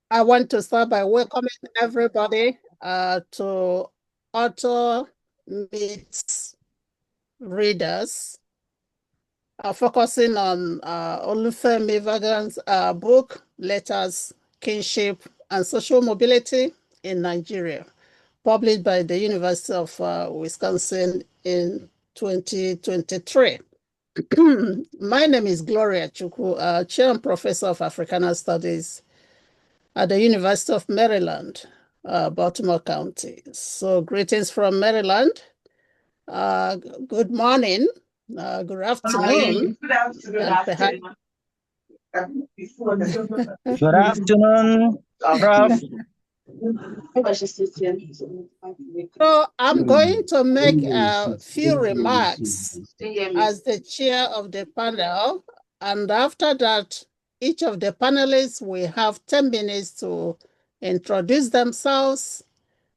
I want to start by welcoming everybody to Author Meets Readers, focusing on Olufemi Vaughan's book, Letters, Kinship, and Social Mobility in Nigeria, published by the University of Wisconsin in 2023. My name is Gloria Chukwu, Chair and Professor of Africana Studies at the University of Maryland, Baltimore County. So greetings from Maryland. Good morning, good afternoon. Good afternoon. Good afternoon, Prof. So I'm going to make a few remarks as the chair of the panel, and after that, each of the panelists will have 10 minutes to introduce themselves,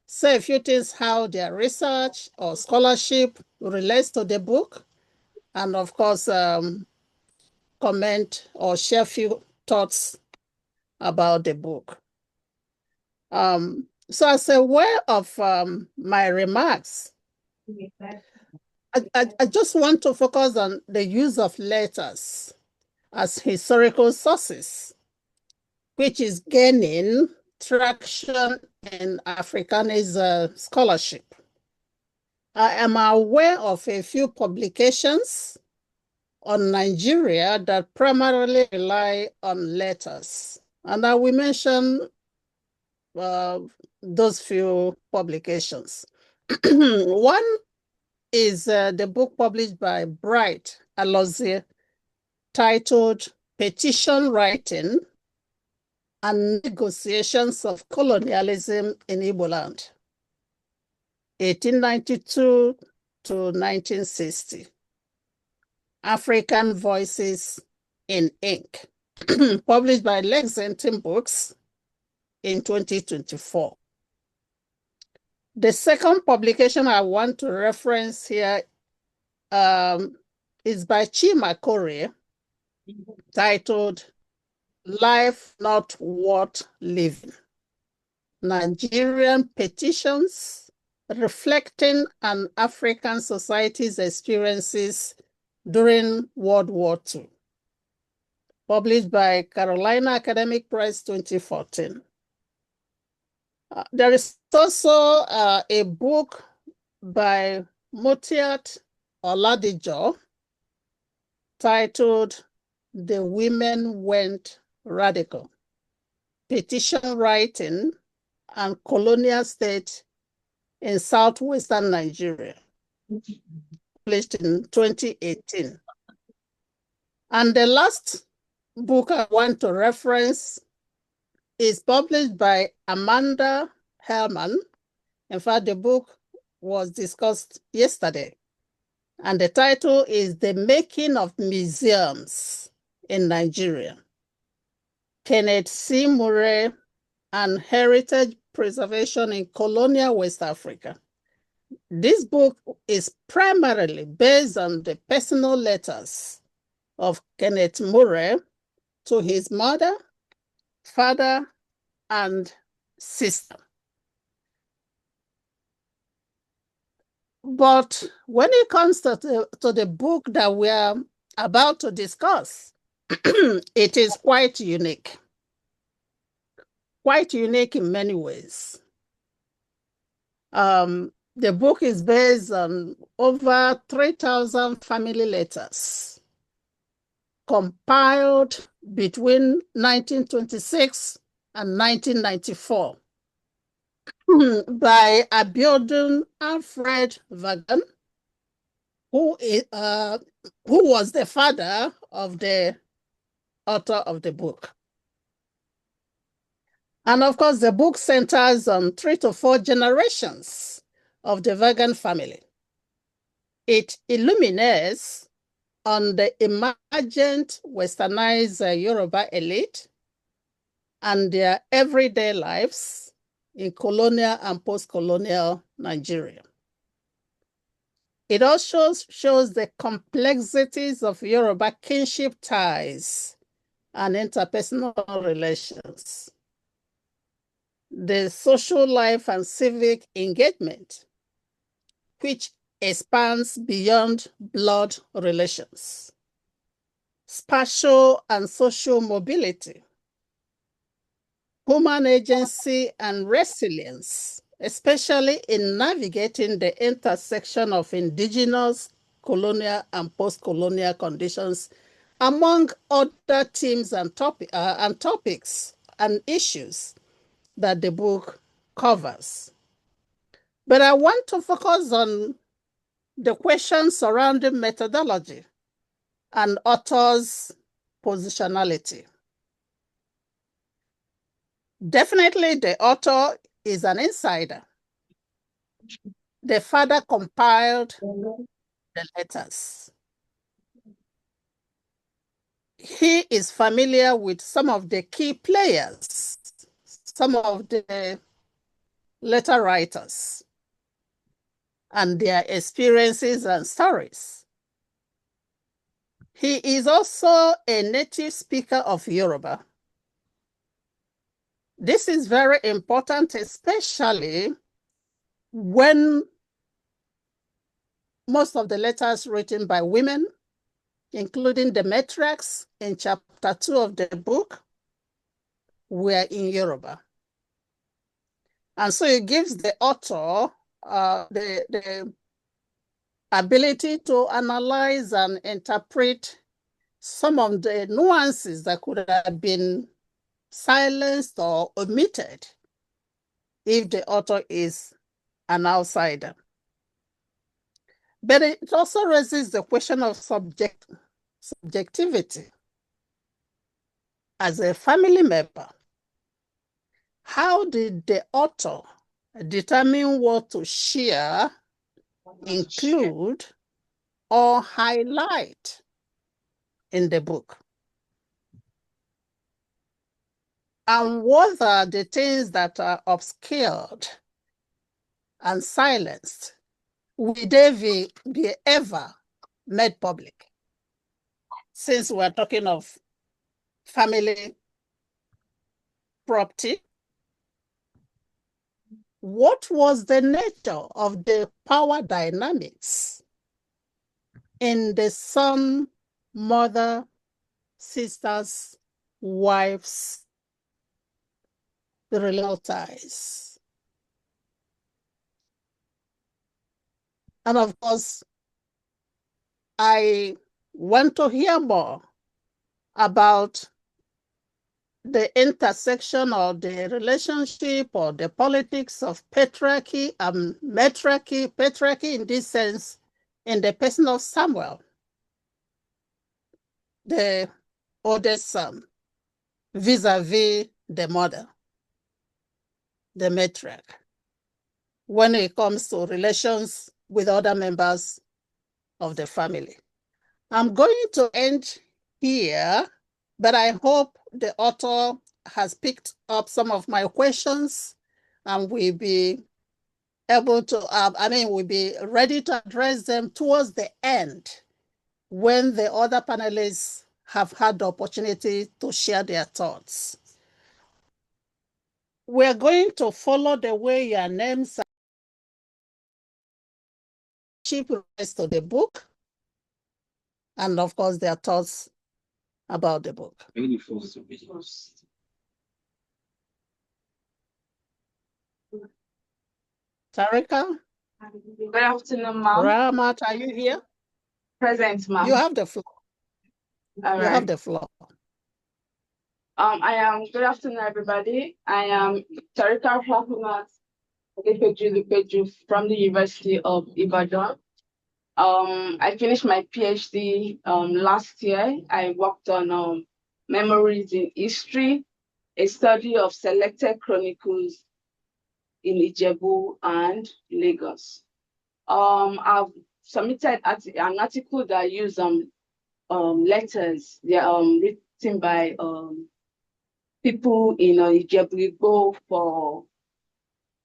say a few things how their research or scholarship relates to the book, and of course, comment or share a few thoughts about the book. So as a way of my remarks, I just want to focus on the use of letters as historical sources, which is gaining traction in Afrikaans scholarship. I am aware of a few publications on Nigeria that primarily rely on letters. And I will mention those few publications. One is the book published by Bright Alozie titled Petition Writing and Negotiations of Colonialism in Igbo Land, 1892 to 1960. African Voices in Ink, published by Lexington Books in 2024. The second publication I want to reference here is by Chima Korea, titled Life Not Worth Living: Nigerian Petitions Reflecting an African Society's Experiences During World War II, published by Carolina Academic Press 2014. There is also a book by Motiat Oladijo titled The Women Went Radical: Petition Writing and Colonial State in Southwestern Nigeria, published in 2018. And the last book I want to reference is published by Amanda Hellman. In fact, the book was discussed yesterday. And the title is The Making of Museums in Nigeria: Kenneth C. Murray and Heritage Preservation in Colonial West Africa. This book is primarily based on the personal letters of Kenneth Murray to his mother, father, and sister. But when it comes to the book that we are about to discuss, it is quite unique. Quite unique in many ways. The book is based on over 3,000 family letters compiled between 1926 and 1994 by Abiodun Alfred Vaughan, who was the father of the author of the book. And of course, the book centers on 3 to 4 generations of the Vaughan family. It illuminates on the emergent westernized Yoruba elite and their everyday lives in colonial and post-colonial Nigeria. It also shows the complexities of Yoruba kinship ties and interpersonal relations. the social life and civic engagement, which expands beyond blood relations, spatial and social mobility, human agency and resilience, especially in navigating the intersection of indigenous, colonial, and post-colonial conditions, among other themes and topics and issues that the book covers. But I want to focus on the questions surrounding methodology and author's positionality. Definitely, the author is an insider. The father compiled the letters. He is familiar with some of the key players, some of the letter writers, and their experiences and stories. He is also a native speaker of Yoruba. This is very important, especially when most of the letters written by women, including the matriarchs in chapter 2 of the book, were in Yoruba. And so it gives the author the ability to analyze and interpret some of the nuances that could have been silenced or omitted if the author is an outsider. But it also raises the question of subjectivity. As a family member, how did the author determine what to share, include, or highlight in the book? And what are the things that are obscured and silenced? Will they be ever made public? Since we're talking of family property, what was the nature of the power dynamics in the son, mother, sisters, wives, the relational ties? And of course, I want to hear more about the intersection or the relationship or the politics of patriarchy and matriarchy, patriarchy in this sense, in the person of Samuel, the oldest son, vis-a-vis the mother, the matriarch, when it comes to relations with other members of the family. I'm going to end here, but I hope the author has picked up some of my questions and will be able to, we'll be ready to address them towards the end when the other panelists have had the opportunity to share their thoughts. We're going to follow the way your names are relates to the book, and of course their thoughts about the book. Tarika? Good afternoon, ma'am. Ramat, are you here? Present, ma'am. You have the floor. All you right. have the floor. Good afternoon, everybody. I am Tarika Fahumat from the University of Ibadan. I finished my PhD last year. I worked on memories in history, a study of selected chronicles in Ijebu and Lagos. I've submitted an article that used letters. They are written by people in Ijebu for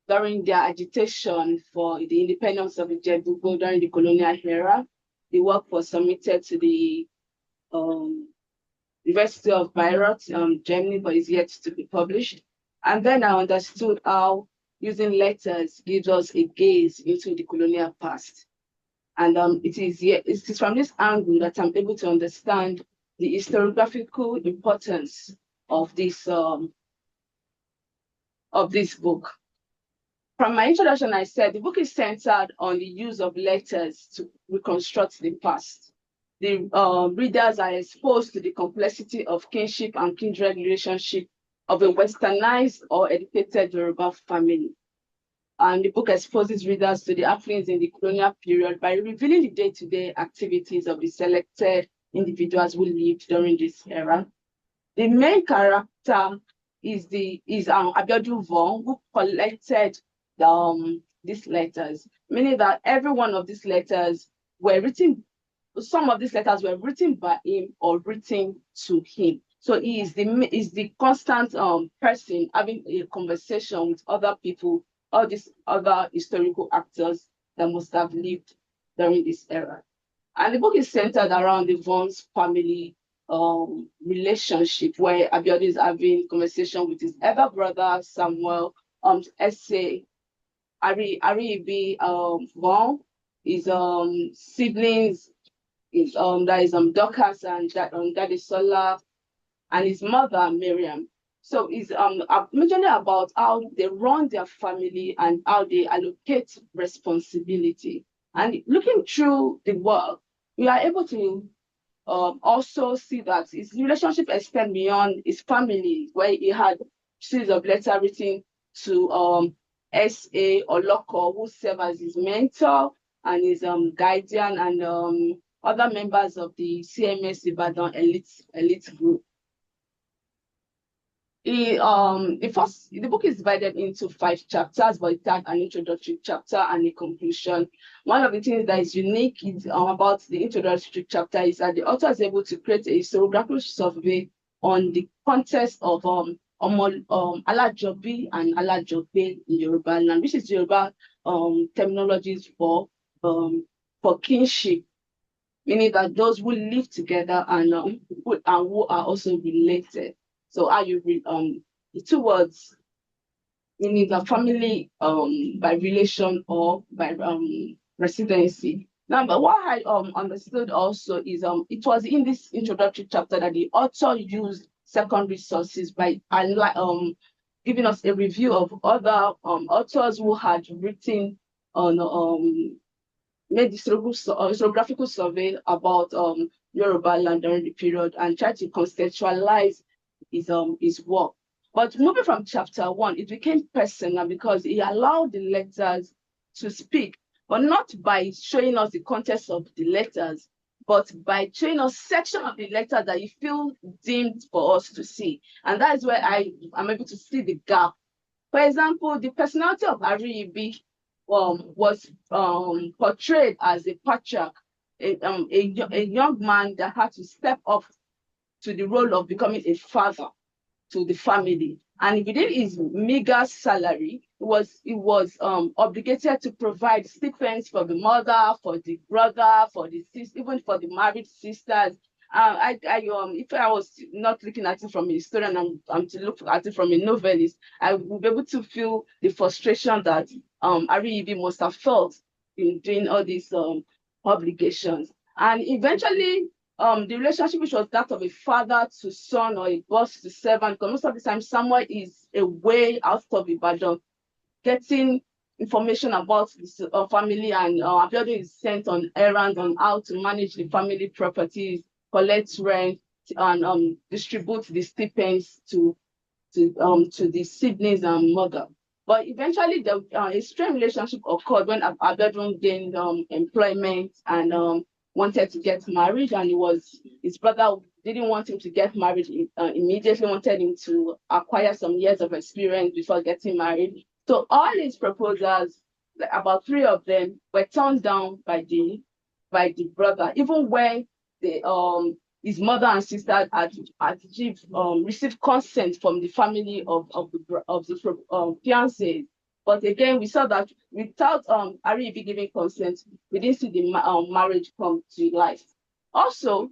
during their agitation for the independence of Ijebu during the colonial era. The work was submitted to the University of Bayreuth, Germany, but is yet to be published. And then I understood how using letters gives us a gaze into the colonial past. And it is from this angle that I'm able to understand the historiographical importance of this book. From my introduction, I said the book is centered on the use of letters to reconstruct the past. The readers are exposed to the complexity of kinship and kindred relationship of a westernized or educated Yoruba family. And the book exposes readers to the happenings in the colonial period by revealing the day-to-day activities of the selected individuals who lived during this era. The main character is Abiodun Vaughan, who collected these letters, meaning that every one of these letters were written. Some of these letters were written by him or written to him. So he is the constant person having a conversation with other people, all these other historical actors that must have lived during this era. And the book is centered around the Vaughan's family relationship, where Abiodun is having conversation with his elder brother Samuel, essay Ariyibi Vaughan, his siblings, that is Dorcas and Dadisola, and his mother Miriam. So it's mentioning about how they run their family and how they allocate responsibility. And looking through the work, we are able to also see that his relationship extends beyond his family, where he had series of letters written to S.A. Oloko, who served as his mentor and his guardian, and other members of the CMS Ibadan elite group. The book is divided into 5 chapters, but it had an introductory chapter and a conclusion. One of the things that is unique about the introductory chapter is that the author is able to create a historiographical survey on the context of Alajobi and Alajobe in Yoruba land, which is Yoruba terminologies for kinship, meaning that those who live together and who are also related. So how you read the 2 words, meaning the family by relation or by residency. Now, but what I understood also is it was in this introductory chapter that the author used secondary sources by giving us a review of other authors who had written on made this historiographical survey about Yoruba land during the period and tried to conceptualize his work. But moving from chapter 1, it became personal because he allowed the letters to speak, but not by showing us the context of the letters, but by showing us section of the letter that he feel deemed for us to see. And that is where I'm able to see the gap. For example, the personality of Ariyibi was portrayed as a patriarch, a young man that had to step up to the role of becoming a father to the family. And within his meager salary, he was obligated to provide stipends for the mother, for the brother, for the sister, even for the married sisters. If I was not looking at it from a historian, I'm to look at it from a novelist, I would be able to feel the frustration that Ariyibi must have felt in doing all these obligations. And eventually, the relationship, which was that of a father to son or a boss to servant, because most of the time Samuel is away out of Ibadan, getting information about this family, and Abiodun is sent on errands on how to manage the family properties, collect rent, and distribute the stipends to the siblings and mother. But eventually, a strained relationship occurred when Abiodun gained employment and wanted to get married, and his brother didn't want him to get married immediately, wanted him to acquire some years of experience before getting married. So all his proposals, like about 3 of them, were turned down by the brother, even when his mother and sister had received consent from the family of the fiancé. But again, we saw that without Ariyibi giving consent, we didn't see the marriage come to life. Also,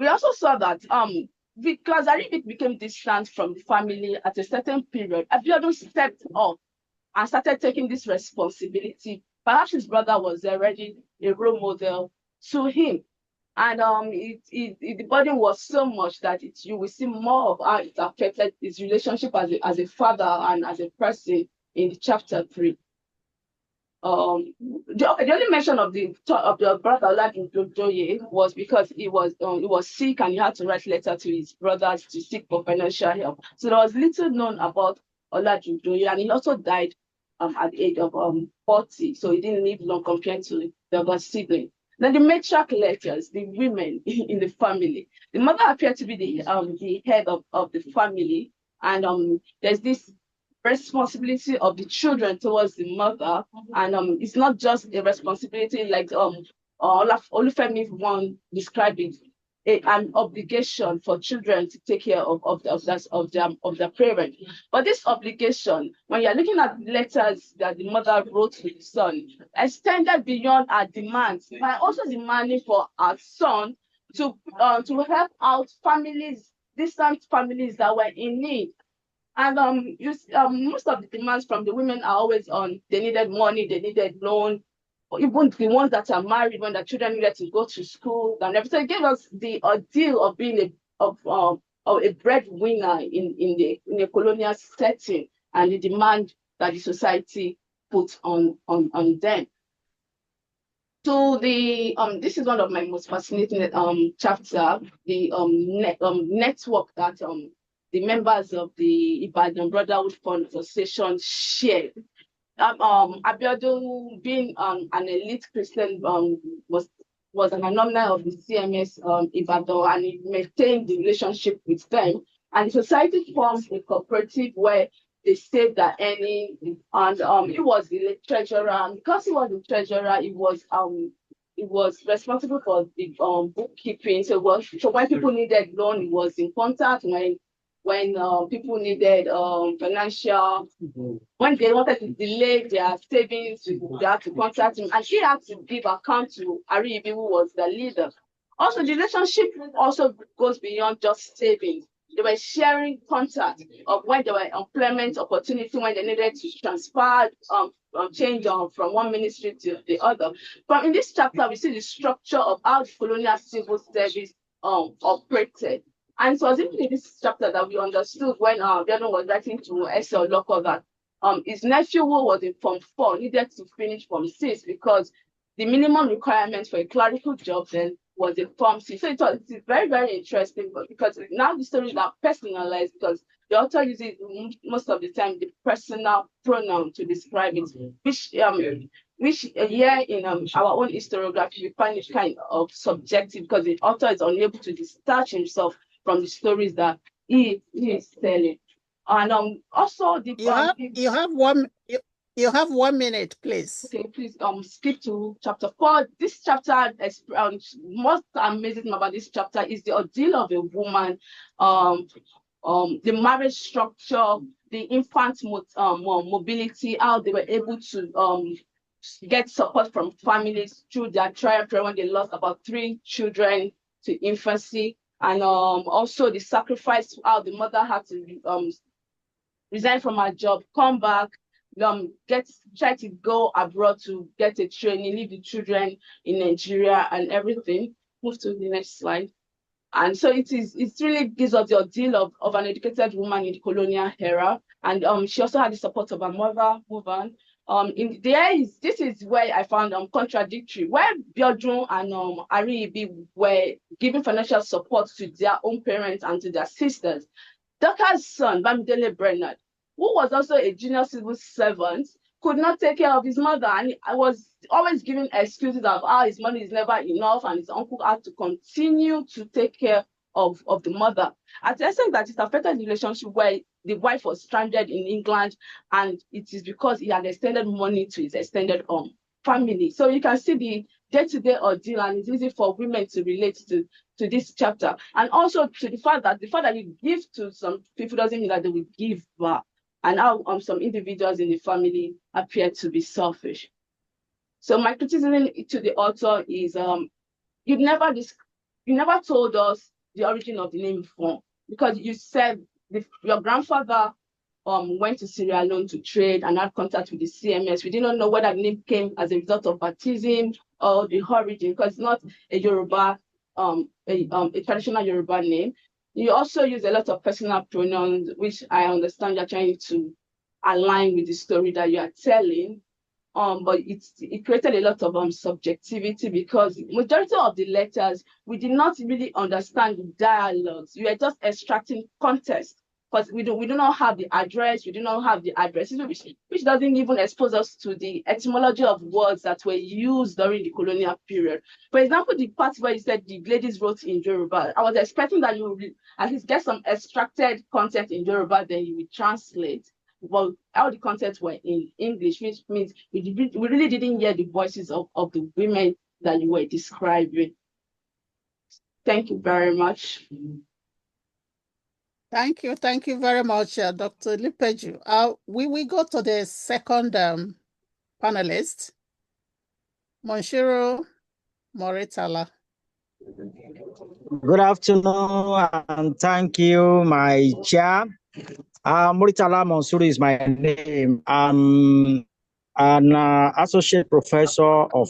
we also saw that because Aribik became distant from the family at a certain period, Abiodun stepped up and started taking this responsibility. Perhaps his brother was already a role model to him. And the burden was so much that you will see more of how it affected his relationship as a father and as a person in chapter 3. The only mention of the brother Oladijoye was because he was sick and he had to write letter to his brothers to seek for financial help. So there was little known about Oladijoye, and he also died at the age of 40. So he didn't live long compared to the other sibling. Then the matriarch letters, the women in the family. The mother appeared to be the head of the family, and there's this responsibility of the children towards the mother, and it's not just a responsibility like Olufemi one described it, an obligation for children to take care of their parent. But this obligation, when you're looking at letters that the mother wrote to the son, extended beyond her demands by also demanding for her son to help out families, distant families that were in need. And most of the demands from the women are always on, they needed money, they needed loan, or even the ones that are married when the children needed to go to school and everything. It gave us the ordeal of being a breadwinner in a colonial setting, and the demand that the society put on them. So this is one of my most fascinating chapter, the network that the members of the Ibadan Brotherhood Fund Association shared. Abiodun, being an elite Christian, was an alumni of the CMS Ibadan, and he maintained the relationship with them. And the society formed a cooperative where they saved their earnings, and he was the treasurer. And because he was the treasurer, he was responsible for the bookkeeping. So when people needed loan, he was in contact. When people needed financial, when they wanted to delay their savings, they had to contact him, and he had to give account to Ariyibi, who was the leader. Also, the relationship also goes beyond just savings. They were sharing contact of when there were employment opportunity, when they needed to transfer, change from one ministry to the other. But in this chapter, we see the structure of how the colonial civil service operated. And it was even in this chapter that we understood when Abiodun was writing to S.L. Loko that his nephew, who was in Form 4, needed to finish Form 6 because the minimum requirement for a clerical job then was a Form 6. So it's very, very interesting, because now the stories are personalized, because the author uses most of the time the personal pronoun to describe it, which here in our own historiography, we find it kind of subjective because the author is unable to detach himself from the stories that he is telling. And also the you have 1 minute, please. Okay, please skip to chapter 4. This chapter most amazing about this chapter is the ordeal of a woman, the marriage structure, the infant mobility, how they were able to get support from families through their trial period when they lost about 3 children to infancy. And also the sacrifice, how the mother had to resign from her job, come back, try to go abroad to get a training, leave the children in Nigeria and everything. Move to the next slide. And so it really gives us the ordeal of an educated woman in the colonial era. And she also had the support of her mother, Movan. This is where I found contradictory, where Biodun and Ariyibi were giving financial support to their own parents and to their sisters. Daka's son, Bamidele Bernard, who was also a junior civil servant, could not take care of his mother, and I was always giving excuses of how his money is never enough, and his uncle had to continue to take care of the mother. At the extent that it affected the relationship where the wife was stranded in England, and it is because he had extended money to his extended family. So you can see the day-to-day ordeal, and it's easy for women to relate to this chapter. And also to the fact that you give to some people doesn't mean that they will give back, and how some individuals in the family appear to be selfish. So my criticism to the author is you never told us the origin of the name Vaughan. because you said your grandfather went to Sierra Leone to trade and had contact with the CMS. We did not know whether the name came as a result of baptism or the origin, because it's not a Yoruba, a traditional Yoruba name. You also use a lot of personal pronouns, which I understand you're trying to align with the story that you are telling. But it created a lot of subjectivity, because majority of the letters, we did not really understand the dialogues. We were just extracting context, because we do not have the address, we do not have the addresses, which doesn't even expose us to the etymology of words that were used during the colonial period. For example, the part where you said the ladies wrote in Yoruba, I was expecting that you would at least get some extracted content in Yoruba, then you would translate. Well, all the content were in English, which means we really didn't hear the voices of the women that you were describing. Thank you very much. Thank you very much, Dr. Lipeju. We go to the second panelist, Monshiro Moritala. Good afternoon, and thank you, my chair. Moritala Monsuru is my name. I'm an associate professor of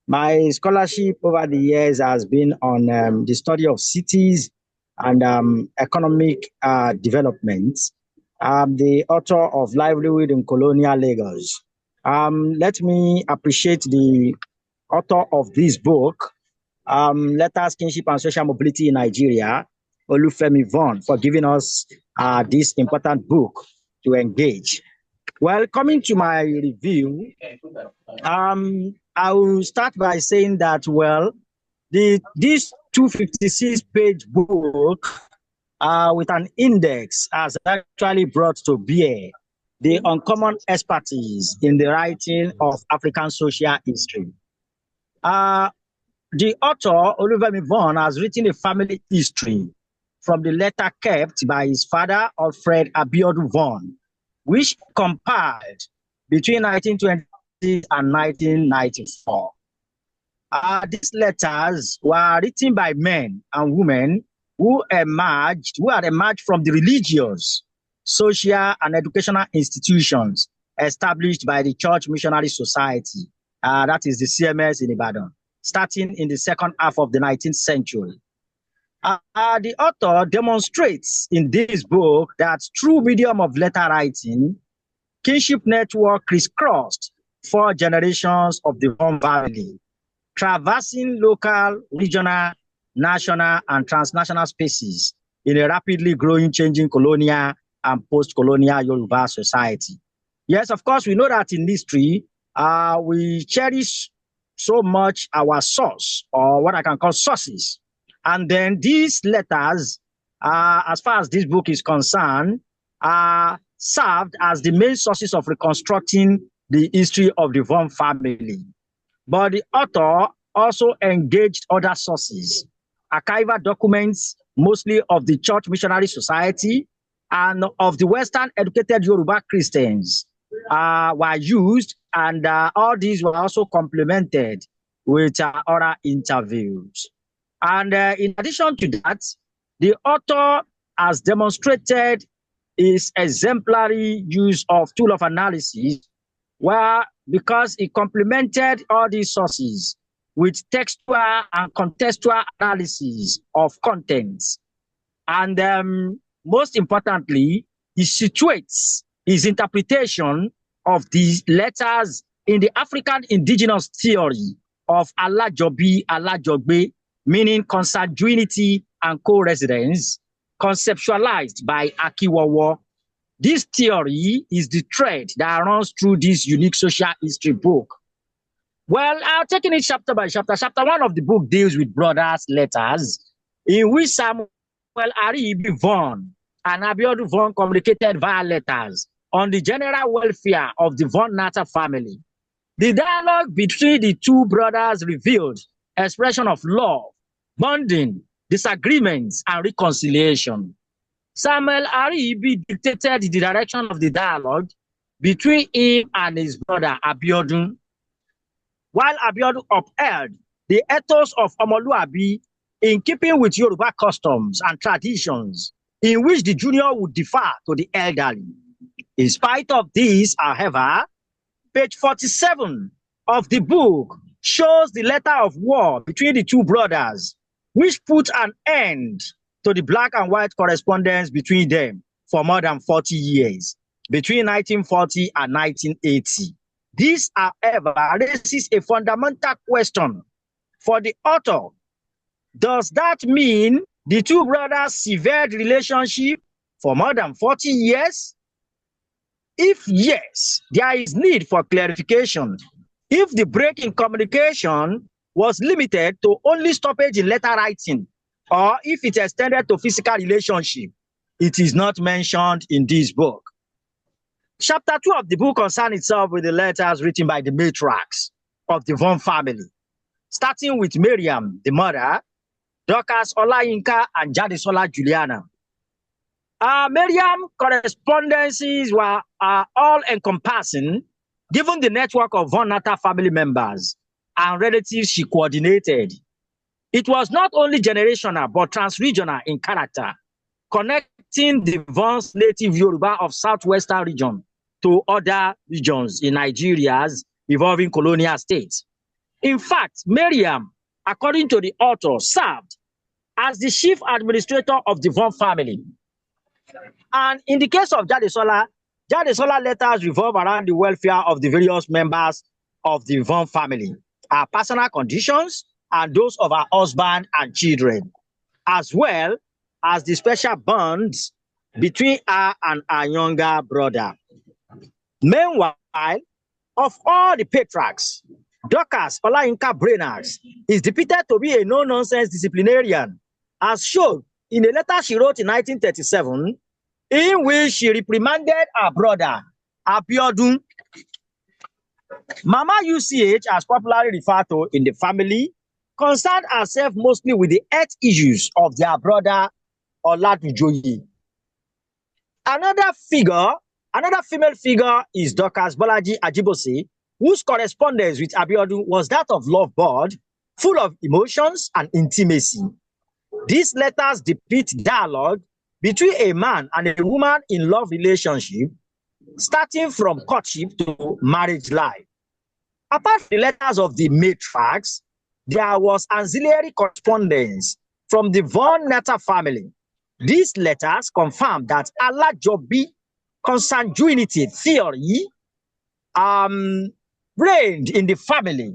my scholarship over the years has been on the study of cities and economic development. I'm the author of Livelihood in Colonial Lagos. Let me appreciate the author of this book, Letters, Kinship, and Social Mobility in Nigeria, Olufemi Vaughan, for giving us this important book to engage. Well, coming to my review, I will start by saying that, well, this 256-page book with an index has actually brought to bear the uncommon expertise in the writing of African social history. The author, Olufemi Vaughan, has written a family history from the letter kept by his father, Alfred Abiodun Vaughan, which compiled between 1920 and 1994. These letters were written by men and women who had emerged from the religious, social, and educational institutions established by the Church Missionary Society, that is the CMS in Ibadan, starting in the second half of the 19th century. The author demonstrates in this book that through medium of letter writing, kinship network crisscrossed 4 generations of the Vaughan family, traversing local, regional, national, and transnational spaces in a rapidly growing, changing colonial and post-colonial Yoruba society. Yes, of course, we know that in history, we cherish so much our source, or what I can call sources. And then these letters, as far as this book is concerned, served as the main sources of reconstructing the history of the Vaughan family. But the author also engaged other sources, archival documents, mostly of the Church Missionary Society and of the Western educated Yoruba Christians were used, and all these were also complemented with other interviews. And in addition to that, the author has demonstrated his exemplary use of tool of analysis, where because he complemented all these sources with textual and contextual analysis of contents. And most importantly, he situates his interpretation of these letters in the African indigenous theory of Alajogbe, meaning consanguinity and co-residence, conceptualized by Akiwawo. This theory is the thread that runs through this unique social history book. Well, I'm taking it chapter by chapter. Chapter 1 of the book deals with brothers' letters, in which Samuel Aribi Vaughan and Abiodun Vaughan communicated via letters on the general welfare of the Vaughan Nata family. The dialogue between the two brothers revealed expression of love, bonding, disagreements, and reconciliation. Samuel Aribi dictated the direction of the dialogue between him and his brother Abiodun, while Abiodun upheld the ethos of Omoluabi in keeping with Yoruba customs and traditions, in which the junior would defer to the elderly. In spite of this, however, page 47 of the book shows the letter of war between the two brothers, which put an end to the black and white correspondence between them for more than 40 years, between 1940 and 1980. This, however, raises a fundamental question for the author. Does that mean the two brothers severed relationship for more than 40 years? If yes, there is need for clarification. If the break in communication was limited to only stoppage in letter writing, or if it extended to physical relationship, it is not mentioned in this book. Chapter 2 of the book concerns itself with the letters written by the matriarchs of the Vaughan family, starting with Miriam, the mother, Dorcas Olayinka, and Jadesola Juliana. Miriam correspondences were all-encompassing, given the network of Vaughan Natal family members and relatives she coordinated. It was not only generational, but transregional in character, connecting the Vaughan's native Yoruba of southwestern region to other regions in Nigeria's evolving colonial states. In fact, Miriam, according to the author, served as the chief administrator of the Vaughan family. And in the case of Jadesola, Jadesola letters revolve around the welfare of the various members of the Vaughan family, her personal conditions, and those of her husband and children, as well as the special bonds between her and her younger brother. Meanwhile, of all the patriarchs, Dorcas Olayinka Brainerd is depicted to be a no-nonsense disciplinarian, as shown in a letter she wrote in 1937, in which she reprimanded her brother, Abiodun. Mama UCH, as popularly referred to in the family, concerned herself mostly with the health issues of their brother, Oladujoye. Another female figure is Dorcas Bolaji Ajibose, whose correspondence with Abiodun was that of lovebird, full of emotions and intimacy. These letters depict dialogue between a man and a woman in love relationship, starting from courtship to marriage life. Apart from the letters of the matriarchs, there was auxiliary correspondence from the Vaughan Natal family. These letters confirm that Alajobi consanguinity theory reigned in the family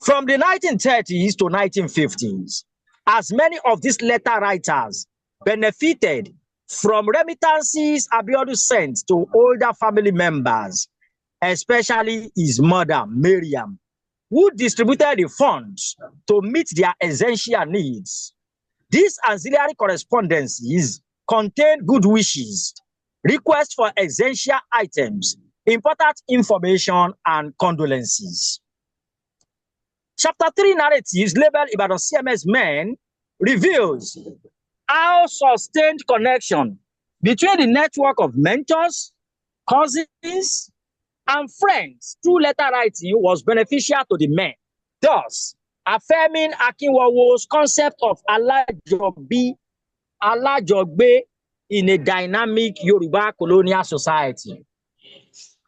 from the 1930s to 1950s, as many of these letter writers benefited from remittances Abiodun sent to older family members, especially his mother, Miriam, who distributed the funds to meet their essential needs. These auxiliary correspondences contain good wishes, requests for essential items, important information, and condolences. Chapter 3 narratives labeled Ibadan CMS Men reveals how sustained connection between the network of mentors, cousins, and friends through letter writing was beneficial to the men, thus affirming Akinwowo's concept of Alajogbe in a dynamic Yoruba colonial society.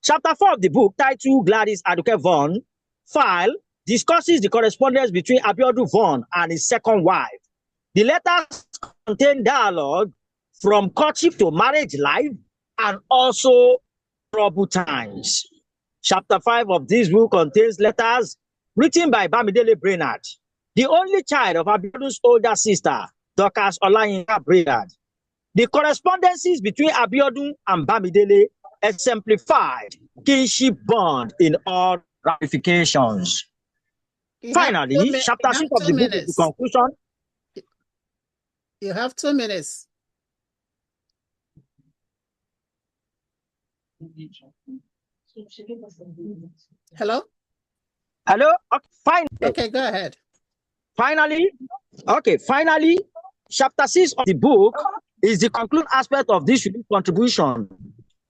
Chapter 4 of the book, titled Gladys Aduke Vaughan File, discusses the correspondence between Abiodun Vaughan and his second wife. The letters contain dialogue from courtship to marriage life and also troubled times. Chapter 5 of this book contains letters written by Bamidele Brainerd, the only child of Abiodun's older sister, Dorcas Olayinka Brainerd. The correspondences between Abiodun and Bamidele exemplified kinship bond in all ramifications. Finally, chapter 6 of the book is the conclusion. You have 2 minutes. Hello? Hello? Okay, fine. Okay, go ahead. Finally, chapter 6 of the book is the concluding aspect of this unique contribution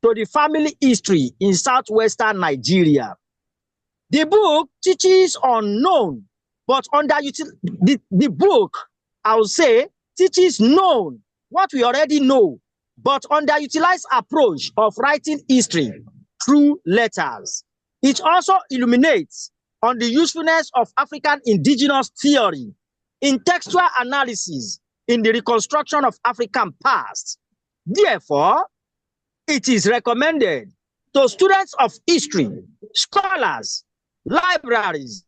to the family history in southwestern Nigeria. The book teaches on known But the book, I would say, teaches known what we already know, but underutilized approach of writing history through letters. It also illuminates on the usefulness of African indigenous theory in textual analysis in the reconstruction of African past. Therefore, it is recommended to students of history, scholars, libraries,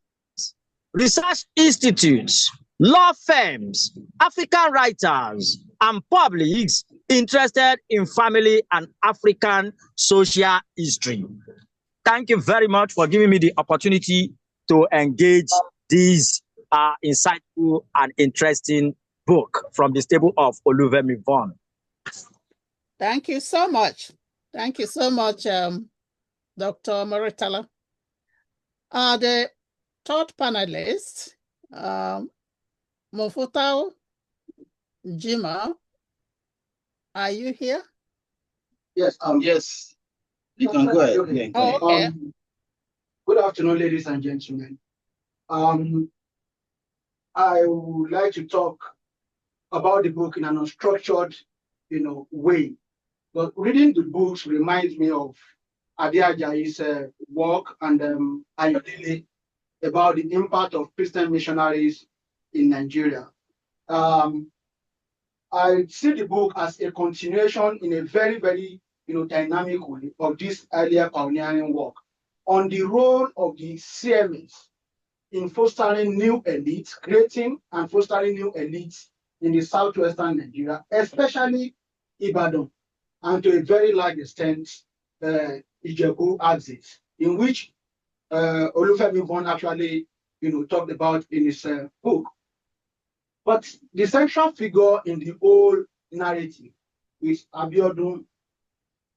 research institutes, law firms, African writers, and publics interested in family and African social history. Thank you very much for giving me the opportunity to engage this insightful and interesting book from the stable of Olufemi Vaughan. Thank you so much. Thank you so much, Dr. Moritala. The third panelist, Mofutau Jima, are you here? Yes. Yes. You can go ahead. Okay. Oh, okay. Good afternoon, ladies and gentlemen. I would like to talk about the book in an unstructured, way. But reading the books reminds me of Ade Ajayi's work and Ayodele about the impact of Christian missionaries in Nigeria. I see the book as a continuation in a very, very dynamic way of this earlier pioneering work on the role of the CMS in fostering new elites, creating and fostering new elites in the southwestern Nigeria, especially Ibadan, and to a very large extent, Ijebu axis, in which Olufemi Vaughan actually talked about in his book. But the central figure in the whole narrative is Abiodun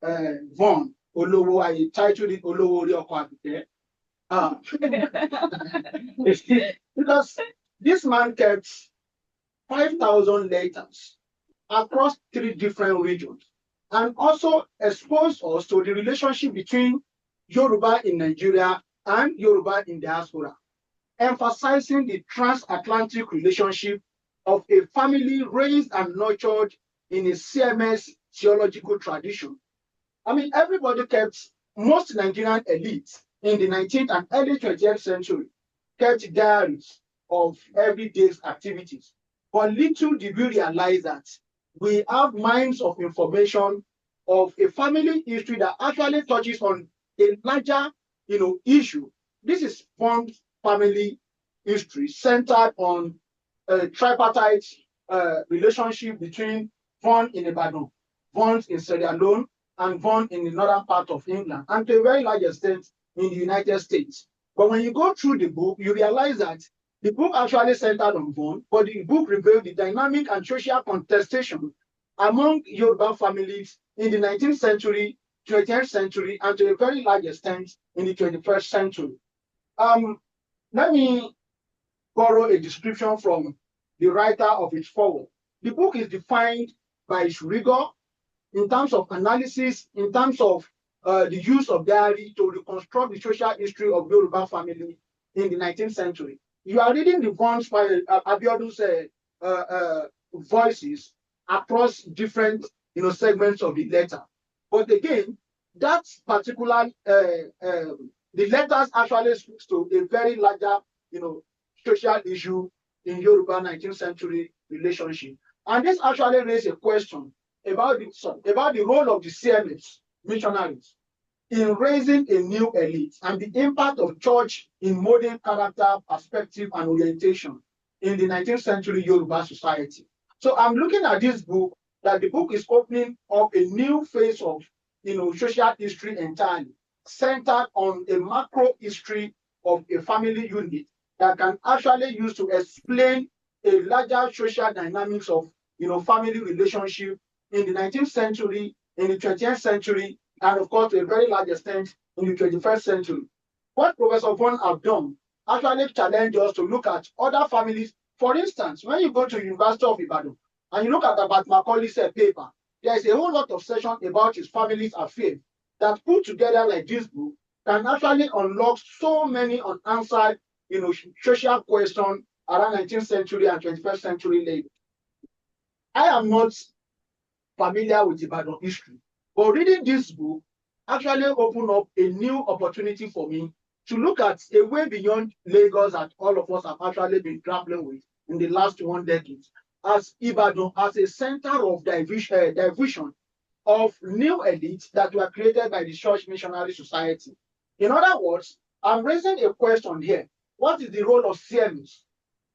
Vaughan Olowo. I titled it Olowo Ori Oko Abike. Because this man kept 5,000 letters across 3 different regions and also exposed us to the relationship between Yoruba in Nigeria and Yoruba in diaspora, emphasizing the transatlantic relationship of a family raised and nurtured in a CMS theological tradition. I mean, everybody kept, most Nigerian elites in the 19th and early 20th century kept diaries of everyday's activities. But little did we realize that we have mines of information of a family history that actually touches on a larger, issue. This is Vaughan's family history centered on a tripartite relationship between Vaughan in Ibadan, Vaughan in Sierra Leone, and Vaughan in the northern part of England, and to a very large extent in the United States. But when you go through the book, you realize that the book actually centered on Vaughan, but the book revealed the dynamic and social contestation among Yoruba families in the 19th century, 20th century, and to a very large extent in the 21st century. Let me borrow a description from the writer of its foreword. The book is defined by its rigor in terms of analysis, in terms of the use of diary to reconstruct the social history of Yoruba family in the 19th century. You are reading the Vaughan's Abiodun's voices across different segments of the letter. But again, that particular the letters actually speaks to a very larger social issue in Yoruba 19th century relationship. And this actually raised a question about the role of the CMS missionaries in raising a new elite and the impact of church in molding character, perspective, and orientation in the 19th century Yoruba society. So I'm looking at this book, that the book is opening up a new phase of social history entirely, centered on a macro history of a family unit that can actually use to explain a larger social dynamics of family relationship in the 19th century, in the 20th century, and of course to a very large extent in the 21st century. What Professor Vaughan have done actually challenge us to look at other families. For instance, when you go to University of Ibadan and you look at Abat Makauli's paper, there is a whole lot of section about his family's affairs that put together like this book can actually unlock so many unanswered social question around 19th century and 21st century later. I am not familiar with Ibadan history, but reading this book actually opened up a new opportunity for me to look at a way beyond Lagos that all of us have actually been grappling with in the last 1 decade, as Ibadan as a center of division of new elites that were created by the Church Missionary Society. In other words, I'm raising a question here. What is the role of CMs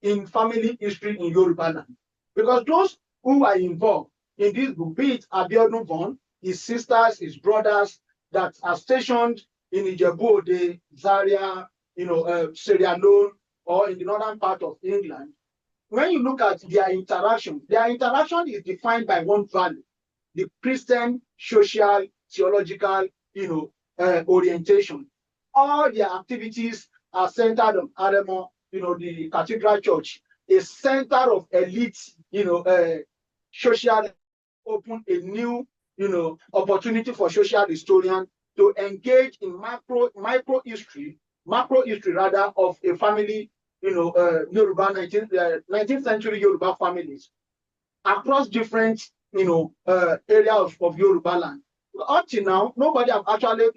in family history in Yoruba land? Because those who are involved in this book, be it Abiodun Vaughan, his sisters, his brothers that are stationed in Ijebu-Ode, Zaria, Sierra Leone, or in the northern part of England, when you look at their interaction is defined by one value: the Christian, social, theological, orientation. All their activities are centered on Adamo, the Cathedral Church, a center of elite, social, open a new, opportunity for social historians to engage in macro history rather of a family, Yoruba 19th century Yoruba families across different, areas of Yoruba land. Up till now, nobody have actually,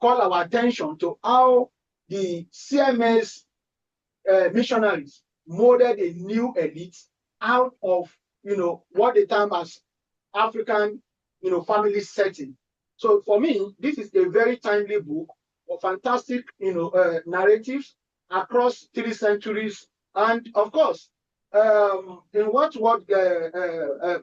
called our attention to how the CMS missionaries molded a new elite out of, what they term as African, family setting. So for me, this is a very timely book of fantastic, narratives across 3 centuries. And of course, in what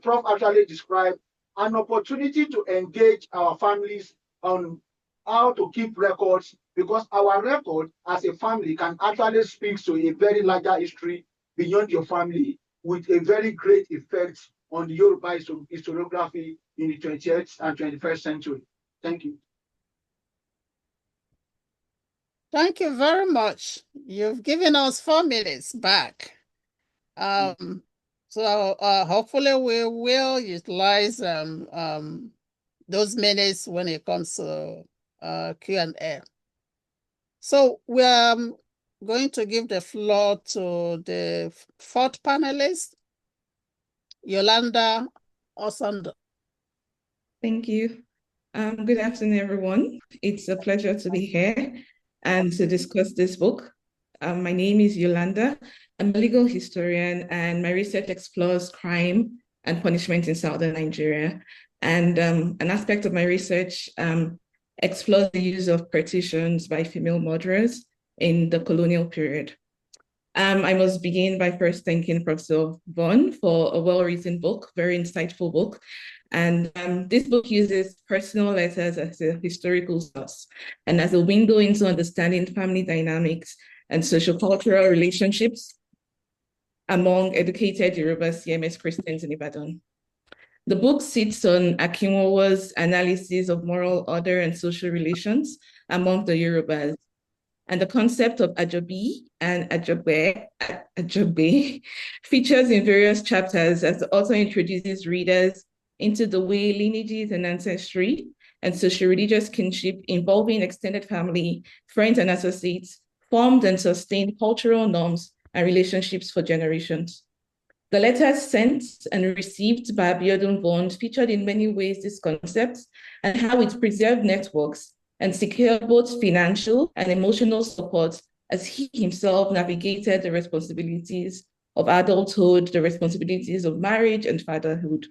Prof actually described, an opportunity to engage our families on how to keep records, because our record as a family can actually speak to a very larger history beyond your family, with a very great effect on the Yoruba historiography in the 20th and 21st century. Thank you. Thank you very much. You've given us 4 minutes back. So hopefully we will utilize those minutes when it comes to Q&A. So we're going to give the floor to the 4th panelist, Yolanda Osando. Thank you. Good afternoon, everyone. It's a pleasure to be here and to discuss this book. My name is Yolanda. I'm a legal historian, and my research explores crime and punishment in southern Nigeria. And an aspect of my research explores the use of partitions by female murderers in the colonial period. I must begin by first thanking Professor Vaughan for a well-written book, very insightful book. And this book uses personal letters as a historical source and as a window into understanding family dynamics and social-cultural relationships among educated Yoruba CMS Christians in Ibadan. The book sits on Akinwowo's analysis of moral order and social relations among the Yorubas. And the concept of Ajobi and Ajobe features in various chapters as the author introduces readers into the way lineages and ancestry and socio-religious kinship involving extended family, friends, and associates formed and sustained cultural norms and relationships for generations. The letters sent and received by Abiodun Vaughan featured in many ways these concepts and how it preserved networks and secured both financial and emotional support as he himself navigated the responsibilities of adulthood, the responsibilities of marriage and fatherhood.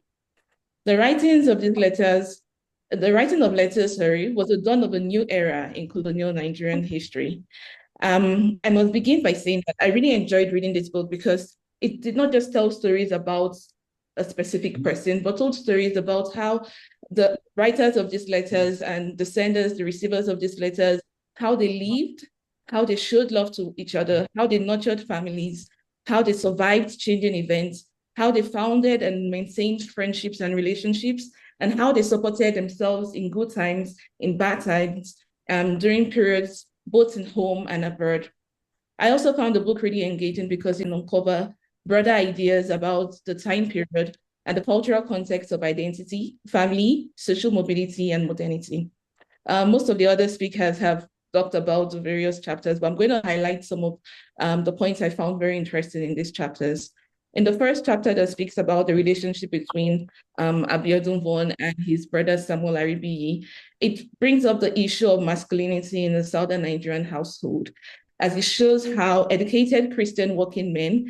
The writing of letters, was the dawn of a new era in colonial Nigerian history. I must begin by saying that I really enjoyed reading this book because it did not just tell stories about a specific person, but told stories about how the writers of these letters and the senders, the receivers of these letters, how they lived, how they showed love to each other, how they nurtured families, how they survived changing events, how they founded and maintained friendships and relationships, and how they supported themselves in good times, in bad times, during periods both in home and abroad. I also found the book really engaging because it uncovered broader ideas about the time period and the cultural context of identity, family, social mobility, and modernity. Most of the other speakers have talked about the various chapters, but I'm going to highlight some of the points I found very interesting in these chapters. In the first chapter that speaks about the relationship between Abiodun Vaughan and his brother Samuel Aribiyi, it brings up the issue of masculinity in the Southern Nigerian household, as it shows how educated Christian working men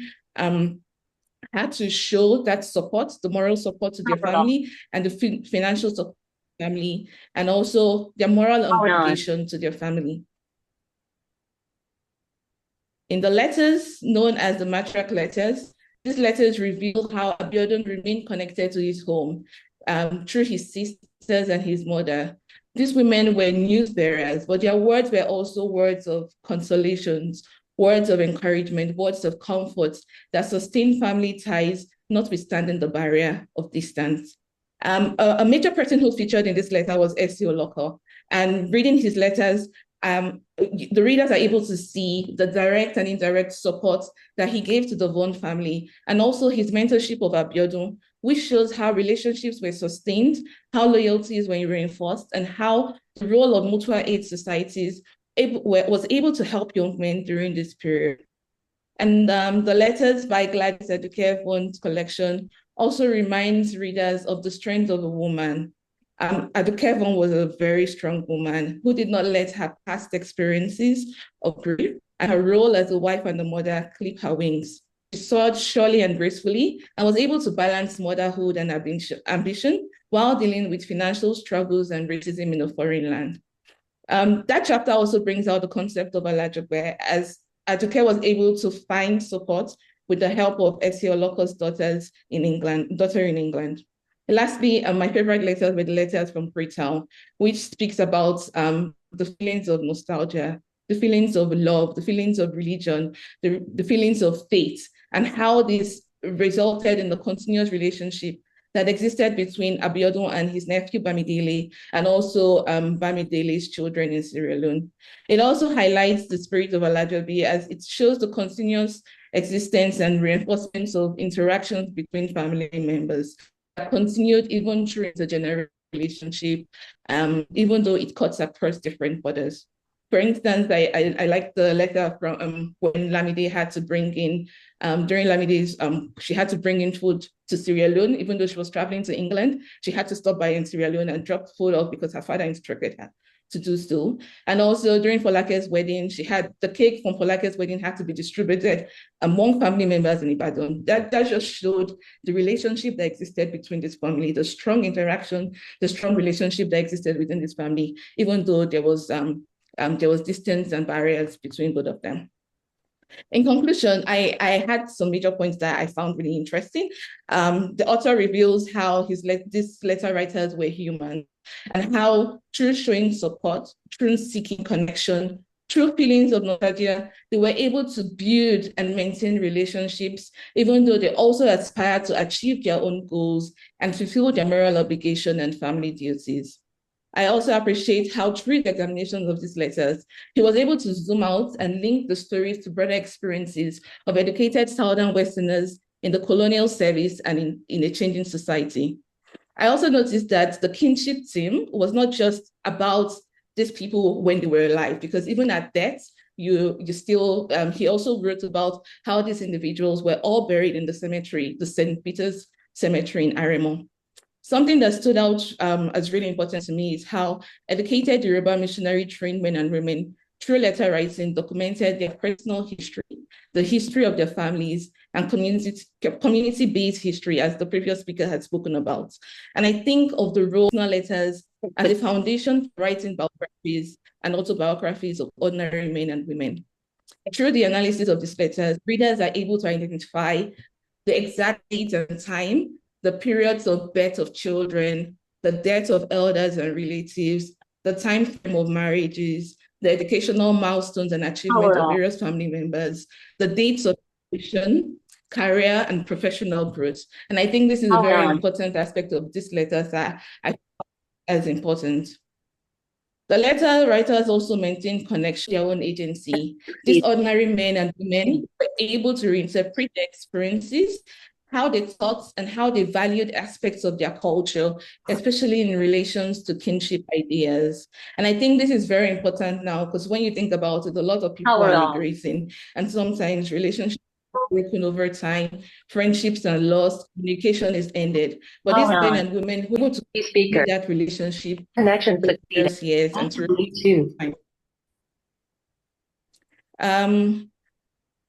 had to show that support, the moral support to their family and the financial support to their family, and also their moral obligation to their family. In the letters known as the matriarch letters, these letters reveal how Abiodun remained connected to his home through his sisters and his mother. These women were news bearers, but their words were also words of consolations, words of encouragement, words of comfort that sustained family ties, notwithstanding the barrier of distance. A major person who featured in this letter was S.C. Oloko, and reading his letters, the readers are able to see the direct and indirect support that he gave to the Vaughan family, and also his mentorship of Abiodun, which shows how relationships were sustained, how loyalties were reinforced, and how the role of mutual aid societies was able to help young men during this period. And the letters by Gladys Aduke Vaughan's collection also reminds readers of the strength of a woman. Aduke Vaughan was a very strong woman who did not let her past experiences of grief and her role as a wife and a mother clip her wings. She soared surely and gracefully and was able to balance motherhood and ambition while dealing with financial struggles and racism in a foreign land. That chapter also brings out the concept of Alajogbe, as Aduke was able to find support with the help of Essie Oloko's daughter in England. Lastly, my favorite letters were the letters from Freetown, which speaks about the feelings of nostalgia, the feelings of love, the feelings of religion, the feelings of faith, and how this resulted in the continuous relationship that existed between Abiodun and his nephew Bamidele, and also Bamidele's children in Sierra Leone. It also highlights the spirit of Alajobi, as it shows the continuous existence and reinforcements of interactions between family members that continued even through the intergenerational relationship, even though it cuts across different borders. For instance, I like the letter from when Lamide had to bring in, during Lamide's, she had to bring in food to Sierra Leone, even though she was traveling to England. She had to stop by in Sierra Leone and drop food off because her father instructed her to do so. And also during Folake's wedding, she had the cake from Folake's wedding had to be distributed among family members in Ibadan. That just showed the relationship that existed between this family, the strong interaction, the strong relationship that existed within this family, even though there was distance and barriers between both of them. In conclusion, I had some major points that I found really interesting. The author reveals how these letter writers were human, and how through showing support, through seeking connection, through feelings of nostalgia, they were able to build and maintain relationships, even though they also aspired to achieve their own goals and fulfill their moral obligation and family duties. I also appreciate how through the examinations of these letters, he was able to zoom out and link the stories to broader experiences of educated Southern Westerners in the colonial service and in a changing society. I also noticed that the kinship team was not just about these people when they were alive, because even at death, you still, he also wrote about how these individuals were all buried in the cemetery, the St. Peter's Cemetery in Aremo. Something that stood out as really important to me is how educated Yoruba missionary trained men and women through letter writing documented their personal history, the history of their families, and community-based history, as the previous speaker had spoken about. And I think of the role of letters as a foundation for writing biographies and autobiographies of ordinary men and women. Through the analysis of these letters, readers are able to identify the exact date and time, the periods of birth of children, the death of elders and relatives, the time frame of marriages, the educational milestones and achievements of various family members, the dates of education, career, and professional growth. And I think this is a very important aspect of this letter that I find as important. The letter writers also maintain connection to their own agency. These ordinary men and women were able to reinterpret their experiences how they thought and how they valued aspects of their culture, especially in relations to kinship ideas. And I think this is very important now, because when you think about it, a lot of people are migrating, and sometimes relationships broken over time, friendships are lost, communication is ended. But these men and women who able to keep that relationship connection for years and to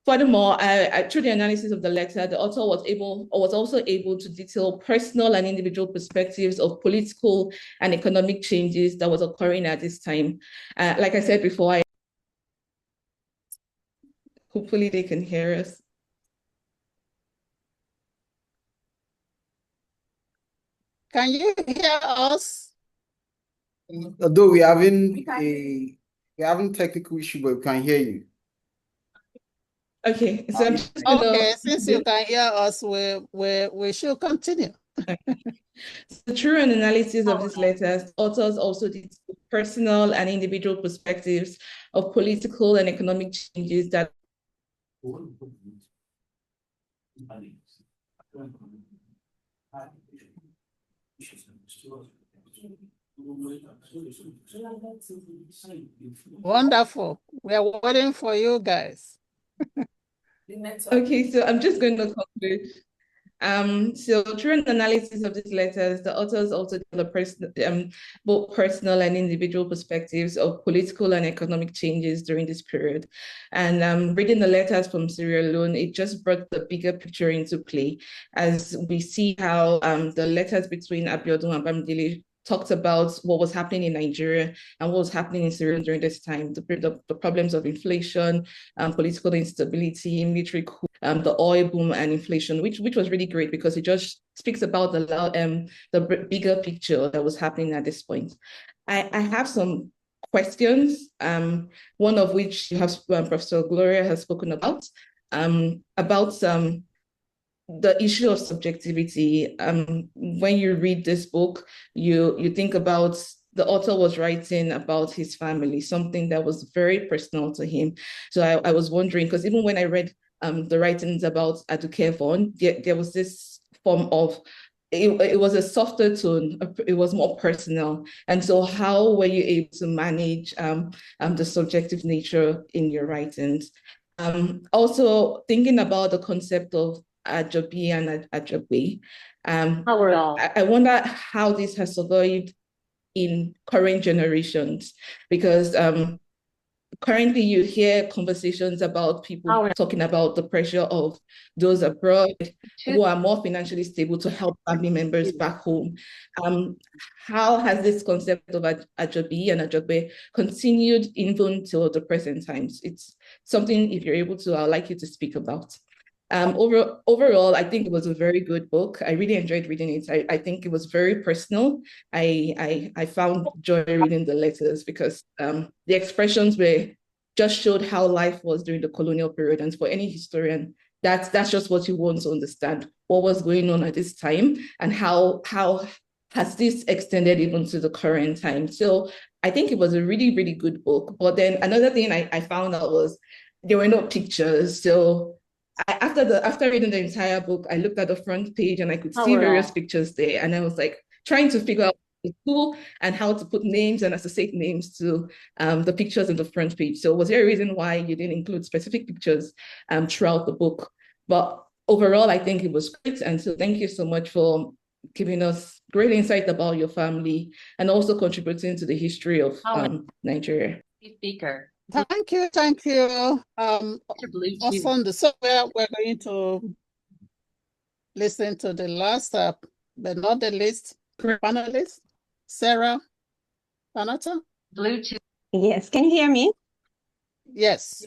furthermore, through the analysis of the letter, the author was also able to detail personal and individual perspectives of political and economic changes that was occurring at this time. Like I said before, hopefully they can hear us. Can you hear us? Although we're having technical issue, but we can hear you. Okay, so I'm just okay, since you can hear us, we should continue. So through an analysis of these letters, authors also did personal and individual perspectives of political and economic changes that Wonderful. We are waiting for you guys. Okay, so I'm just going to conclude. So through an analysis of these letters, the authors also developed both personal and individual perspectives of political and economic changes during this period. And reading the letters from Sierra Leone, it just brought the bigger picture into play, as we see how the letters between Abiodun and Bamidele talked about what was happening in Nigeria and what was happening in Syria during this time, the problems of inflation, political instability, military coup, the oil boom and inflation, which was really great because it just speaks about the bigger picture that was happening at this point. I have some questions, one of which you have, Professor Gloria has spoken about the issue of subjectivity. When you read this book, you think about the author was writing about his family, something that was very personal to him. So I was wondering, because even when I read the writings about Aduke Vaughan, there was this form of, it was a softer tone, it was more personal. And so how were you able to manage the subjective nature in your writings? Also thinking about the concept of Ajobi and Ajogbe. I wonder how this has survived in current generations, because currently you hear conversations about people talking about the pressure of those abroad who are more financially stable to help family members back home. How has this concept of Ajobi and Ajogbe continued even till the present times? It's something, if you're able to, I'd like you to speak about. Overall, I think it was a very good book. I really enjoyed reading it. I think it was very personal. I found joy reading the letters because the expressions just showed how life was during the colonial period. And for any historian, that's just what you want to understand, what was going on at this time and how has this extended even to the current time. So I think it was a really, really good book. But then another thing I found out was there were no pictures. So after reading the entire book, I looked at the front page and I could see various pictures there. And I was like trying to figure out the tool and how to put names and associate names to the pictures in the front page. So was there a reason why you didn't include specific pictures throughout the book? But overall, I think it was great. And so thank you so much for giving us great insight about your family and also contributing to the history of Nigeria. Speaker. Thank you. Awesome. So we're going to listen to the last, but not the least, panelist, Sarah Panata. Bluetooth. Yes, can you hear me? Yes.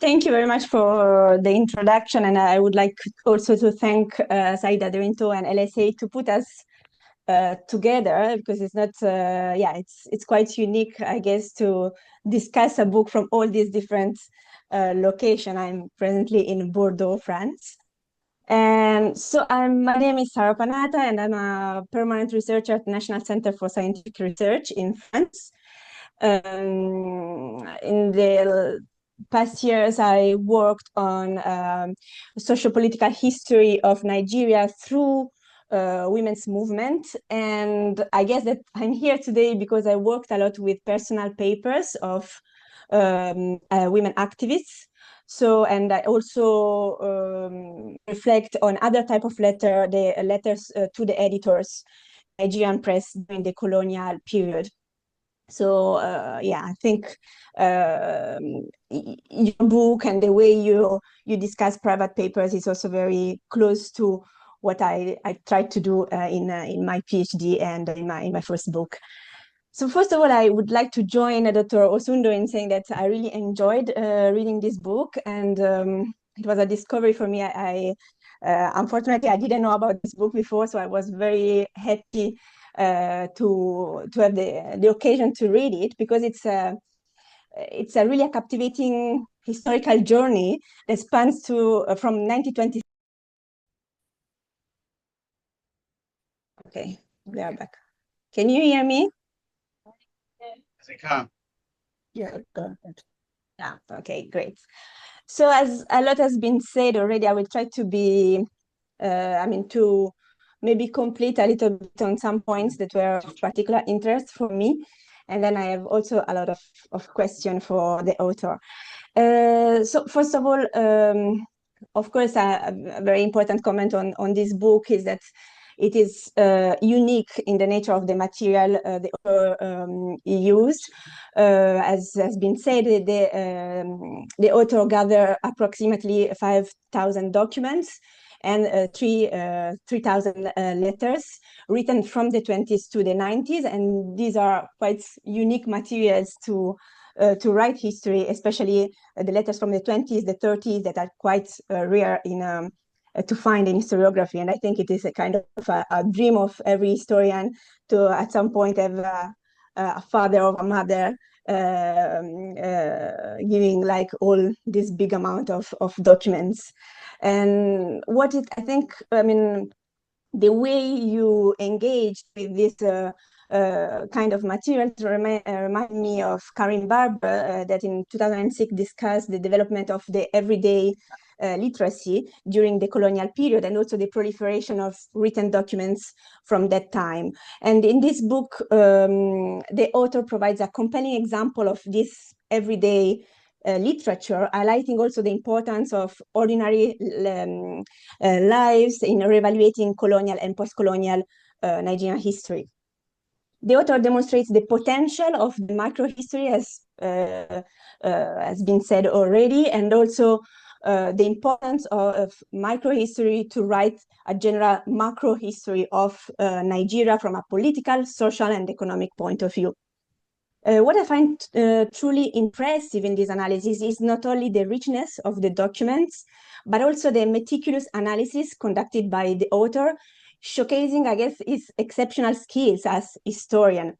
Thank you very much for the introduction, and I would like also to thank Saida Derinto and LSA to put us together, because it's not it's quite unique, I guess, to discuss a book from all these different locations. I'm presently in Bordeaux, France, and so my name is Sarah Panata, and I'm a permanent researcher at the National Center for Scientific Research in France. In the past years, I worked on socio-political history of Nigeria through women's movement. And I guess that I'm here today because I worked a lot with personal papers of women activists. So, and I also reflect on other type of letters to the editors, Nigerian press during the colonial period. So yeah, I think your book and the way you discuss private papers is also very close to what I tried to do in my PhD and in my first book. So first of all, I would like to join Dr. Osundo in saying that I really enjoyed reading this book, and it was a discovery for me. Unfortunately, I didn't know about this book before, so I was very happy to have the occasion to read it, because it's a really captivating historical journey that spans to from 1920. Okay, we are back. Can you hear me? Yes, I can. Yeah, go ahead. Yeah, okay, great. So as a lot has been said already, I will try to be, to maybe complete a little bit on some points that were of particular interest for me. And then I have also a lot of questions for the author. So first of all, of course, a very important comment on this book is that it is unique in the nature of the material the author used. As has been said, the author gathered approximately 5,000 documents and 3,000 letters written from the 20s to the 90s. And these are quite unique materials to write history, especially the letters from the 20s, the 30s, that are quite rare in to find in historiography. And I think it is a kind of a dream of every historian to at some point have a father or a mother giving like all this big amount of documents. And I think, the way you engage with this kind of material remind me of Karin Barber, that in 2006 discussed the development of the everyday literacy during the colonial period, and also the proliferation of written documents from that time. And in this book, the author provides a compelling example of this everyday literature, highlighting also the importance of ordinary lives in reevaluating colonial and post-colonial Nigerian history. The author demonstrates the potential of the microhistory, as has been said already, and also the importance of microhistory to write a general macro history of Nigeria from a political, social, and economic point of view. What I find truly impressive in this analysis is not only the richness of the documents, but also the meticulous analysis conducted by the author, showcasing, I guess, his exceptional skills as historian.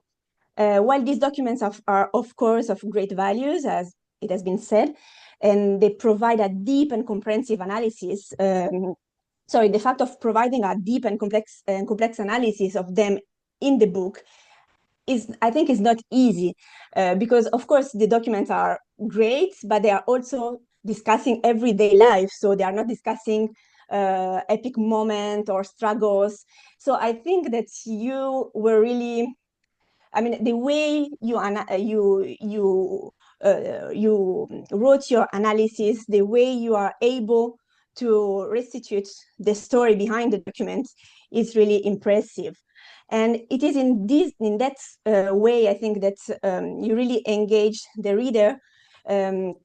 While these documents are, of course, of great values, as it has been said, and they provide a deep and comprehensive analysis. The fact of providing a deep and complex analysis of them in the book I think is not easy, because of course the documents are great, but they are also discussing everyday life. So they are not discussing epic moments or struggles. So I think that you were really, the way you wrote your analysis, the way you are able to restitute the story behind the documents is really impressive. And it is in that way, I think, that you really engage the reader. In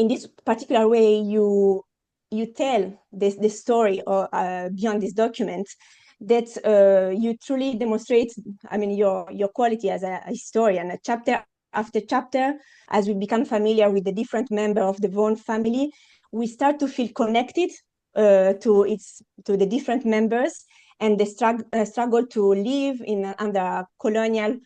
this particular way, you tell the story or beyond this document, that you truly demonstrate, your quality as a historian, chapter after chapter. As we become familiar with the different members of the Vaughan family, we start to feel connected to the different members, and the struggle to live under colonial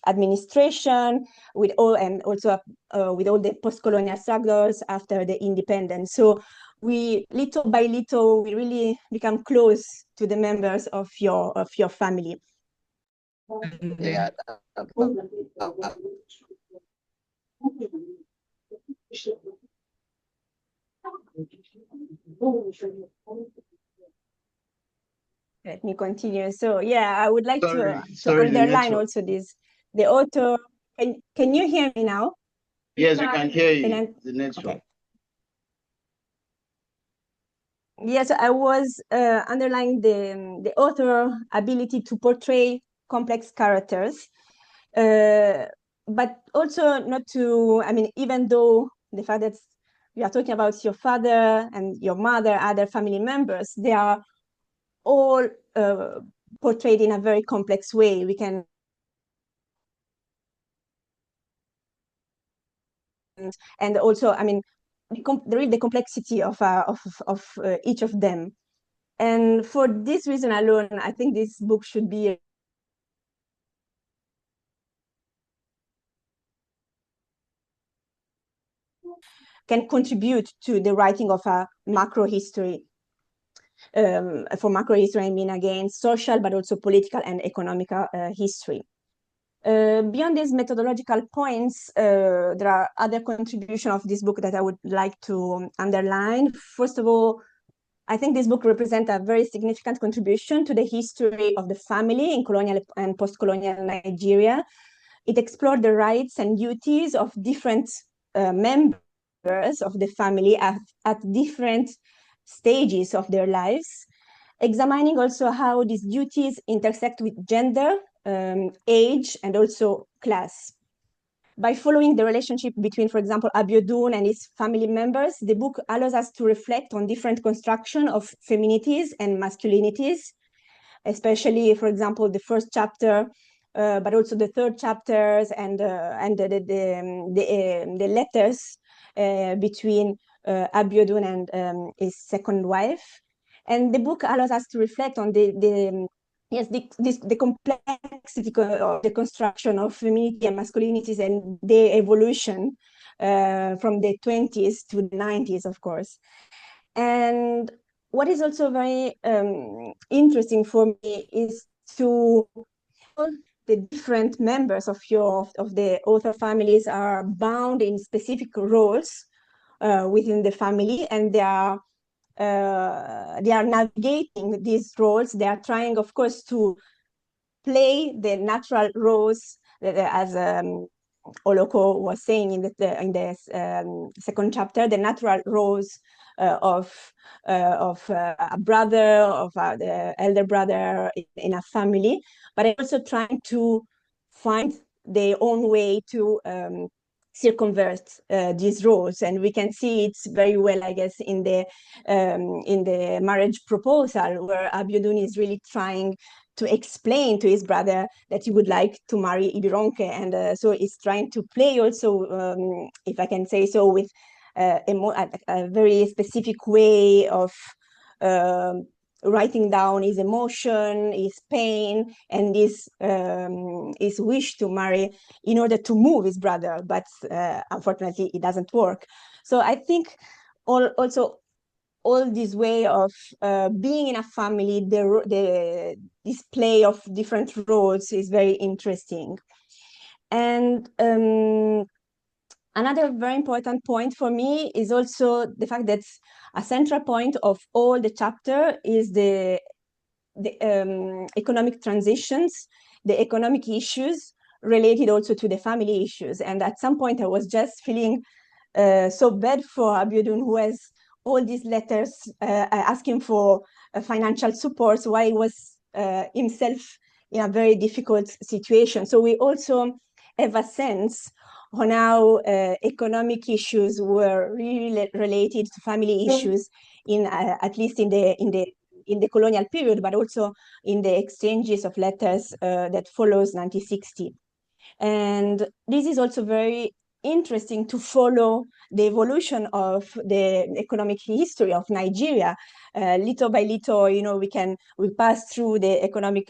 administration, with all the post-colonial struggles after the independence. So little by little, we really become close to the members of your family. Yeah. Let me continue. So yeah, I would like to Sorry, the underline network. also this. The author, can you hear me now? Yes, we can hear you. Can The network. Okay. Yes, I was underlining the author ability to portray complex characters, but also not to, I mean, even though the fact that you are talking about your father and your mother, other family members, they are all portrayed in a very complex way. We can, and also, I mean, there is the complexity of each of them. And for this reason alone, I think this book should be can contribute to the writing of a macro history. For macro history, I mean, again, social, but also political and economical history. Beyond these methodological points, there are other contributions of this book that I would like to underline. First of all, I think this book represents a very significant contribution to the history of the family in colonial and post-colonial Nigeria. It explored the rights and duties of different members of the family at different stages of their lives, examining also how these duties intersect with gender, age, and also class. By following the relationship between, for example, Abiodun and his family members, the book allows us to reflect on different construction of feminities and masculinities, especially, for example, the first chapter, but also the third chapters and the letters between Abiodun and his second wife. And the book allows us to reflect on the complexity of the construction of femininity and masculinities and their evolution from the 20s to the 90s, of course. And what is also very interesting for me is to all the different members of the author families are bound in specific roles within the family, and they are navigating these roles. They are trying, of course, to play the natural roles as Oloko was saying in the second chapter, the natural roles of a brother, of the elder brother in a family, but also trying to find their own way to circumvert these roles. And we can see it's very well, I guess, in the marriage proposal, where Abiodun is really trying to explain to his brother that he would like to marry Ibironke. And so he's trying to play also, if I can say so, with a very specific way of writing down his emotion, his pain, and his wish to marry in order to move his brother. But unfortunately, it doesn't work. So I think also all this way of being in a family, the display of different roles is very interesting. And another very important point for me is also the fact that a central point of all the chapter is the economic transitions, the economic issues related also to the family issues. And at some point, I was just feeling so bad for Abiodun, who has all these letters asking for financial support, why he was himself in a very difficult situation. So we also have a sense on how economic issues were really related to family issues in at least in the colonial period, but also in the exchanges of letters that follows 1960. And this is also very interesting to follow the evolution of the economic history of Nigeria. Little by little, you know, we pass through the economic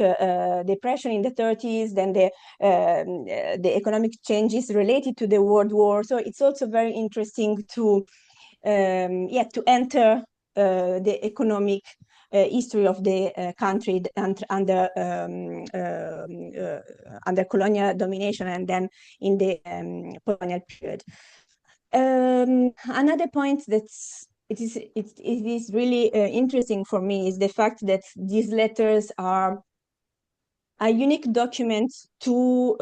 depression in the 30s, then the economic changes related to the World War. So it's also very interesting to enter the economic history of the country under colonial domination, and then in the colonial period. Another point that's it is really interesting for me is the fact that these letters are a unique document to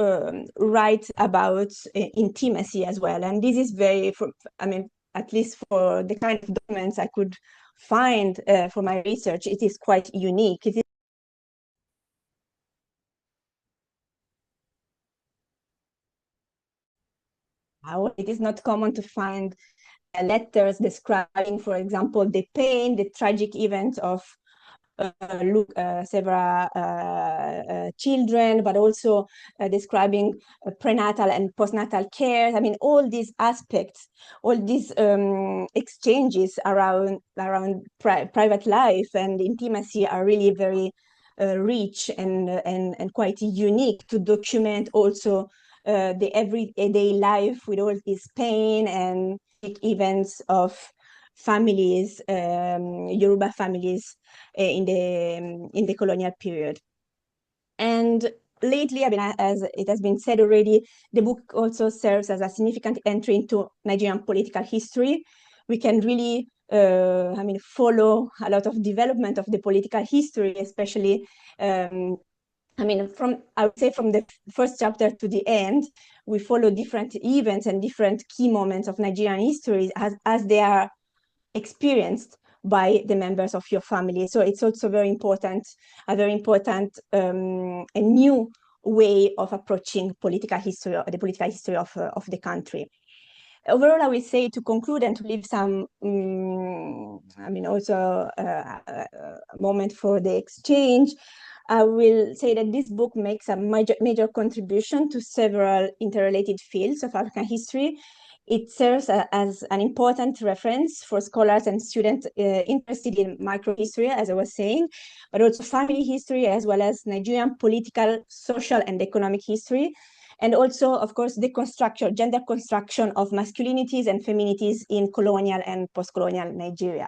write about intimacy as well. And this is very, I mean, at least for the kind of documents I could find for my research, it is quite unique. It is not common to find letters describing, for example, the pain, the tragic events of several children, but also describing prenatal and postnatal care. I mean, all these aspects, all these exchanges around private life and intimacy are really very rich and quite unique to document also the everyday life with all this pain and events of families, Yoruba families in the colonial period. And lately, I mean, as it has been said already, the book also serves as a significant entry into Nigerian political history. We can really, I mean, follow a lot of development of the political history, especially I mean, I would say from the first chapter to the end, we follow different events and different key moments of Nigerian history as they are experienced by the members of your family. So it's also very important, a very important a new way of approaching political history, the political history of the country. Overall, I will say, to conclude and to leave some, I mean, also a moment for the exchange, I will say that this book makes a major contribution to several interrelated fields of African history. It serves as an important reference for scholars and students interested in microhistory, as I was saying, but also family history, as well as Nigerian political, social, and economic history. And also, of course, the gender construction of masculinities and feminities in colonial and post-colonial Nigeria.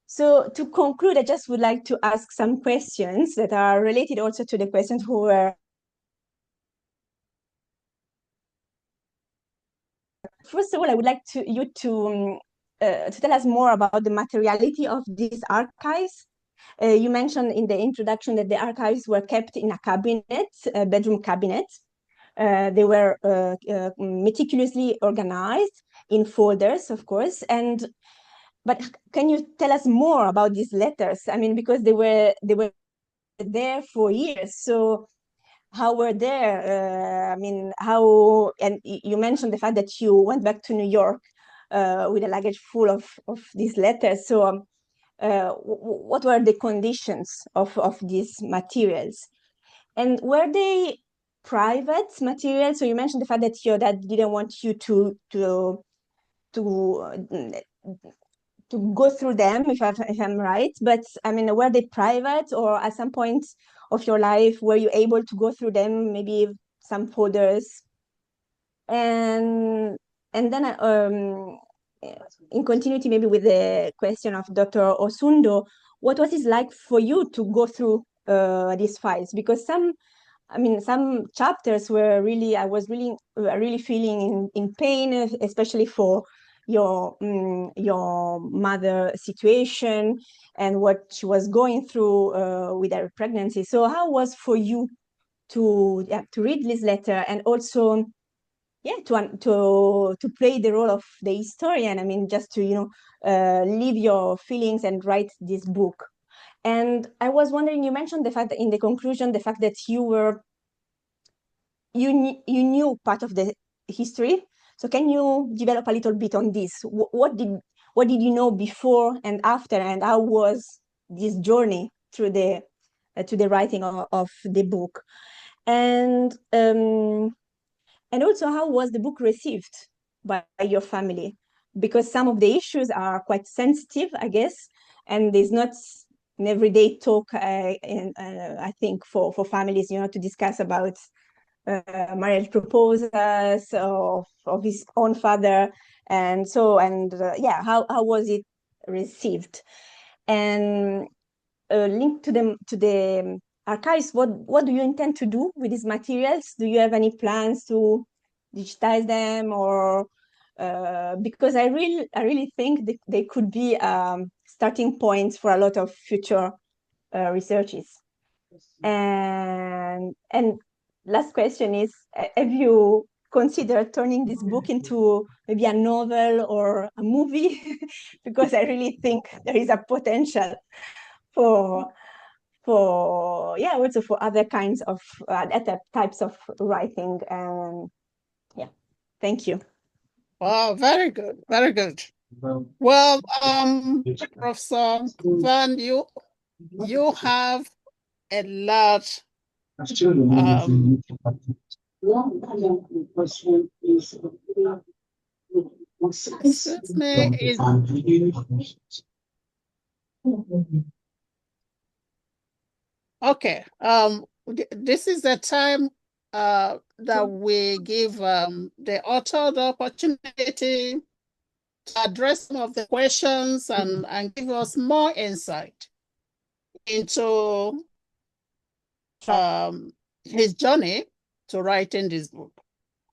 So to conclude, I just would like to ask some questions that are related also to the questions who were. First of all, I would like you to tell us more about the materiality of these archives. You mentioned in the introduction that the archives were kept in a cabinet, a bedroom cabinet. They were meticulously organized in folders, of course. But can you tell us more about these letters? I mean, because they were there for years. So how were there? I mean, how? And you mentioned the fact that you went back to New York with a luggage full of these letters. So what were the conditions of these materials? And were they private materials? So you mentioned the fact that your dad didn't want you to go through them, if I'm right. But I mean, were they private, or at some point of your life were you able to go through them, maybe some folders? And then in continuity maybe with the question of Dr. Osundo, what was it like for you to go through these files? Because some chapters were really, I was really feeling in pain, especially for your mother situation and what she was going through with her pregnancy. So how was for you to read this letter and also to play the role of the historian? I mean, just to leave your feelings and write this book. And I was wondering, you mentioned the fact that in the conclusion, the fact that you knew part of the history. So can you develop a little bit on this? What did you know before and after, and how was this journey through the to the writing of the book? And also, how was the book received by your family? Because some of the issues are quite sensitive, I guess, and there's not an everyday talk, I think, for families, to discuss about marriage proposals of his own father. And so, how was it received? And linked to the archives, what do you intend to do with these materials? Do you have any plans to digitize them or because I really think they could be starting points for a lot of future researches. And last question is, have you considered turning this book into maybe a novel or a movie? Because I really think there is a potential for also for other kinds of other types of writing. And yeah, thank you. Wow, very good, very good. Well, Professor Vaughan, you have a lot. Excuse me. Okay. This is the time that we give the author the opportunity to address some of the questions and give us more insight into his journey to writing this book.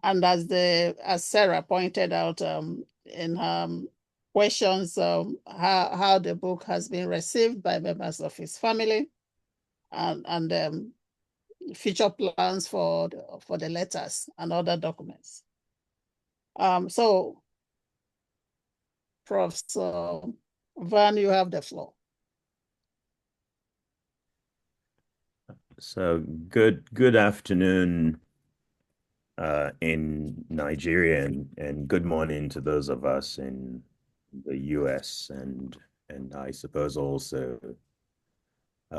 And as Sarah pointed out in her questions, how the book has been received by members of his family, and future plans for the letters and other documents. So, Professor Vaughan, you have the floor. So good afternoon in Nigeria, and good morning to those of us in the US, and I suppose also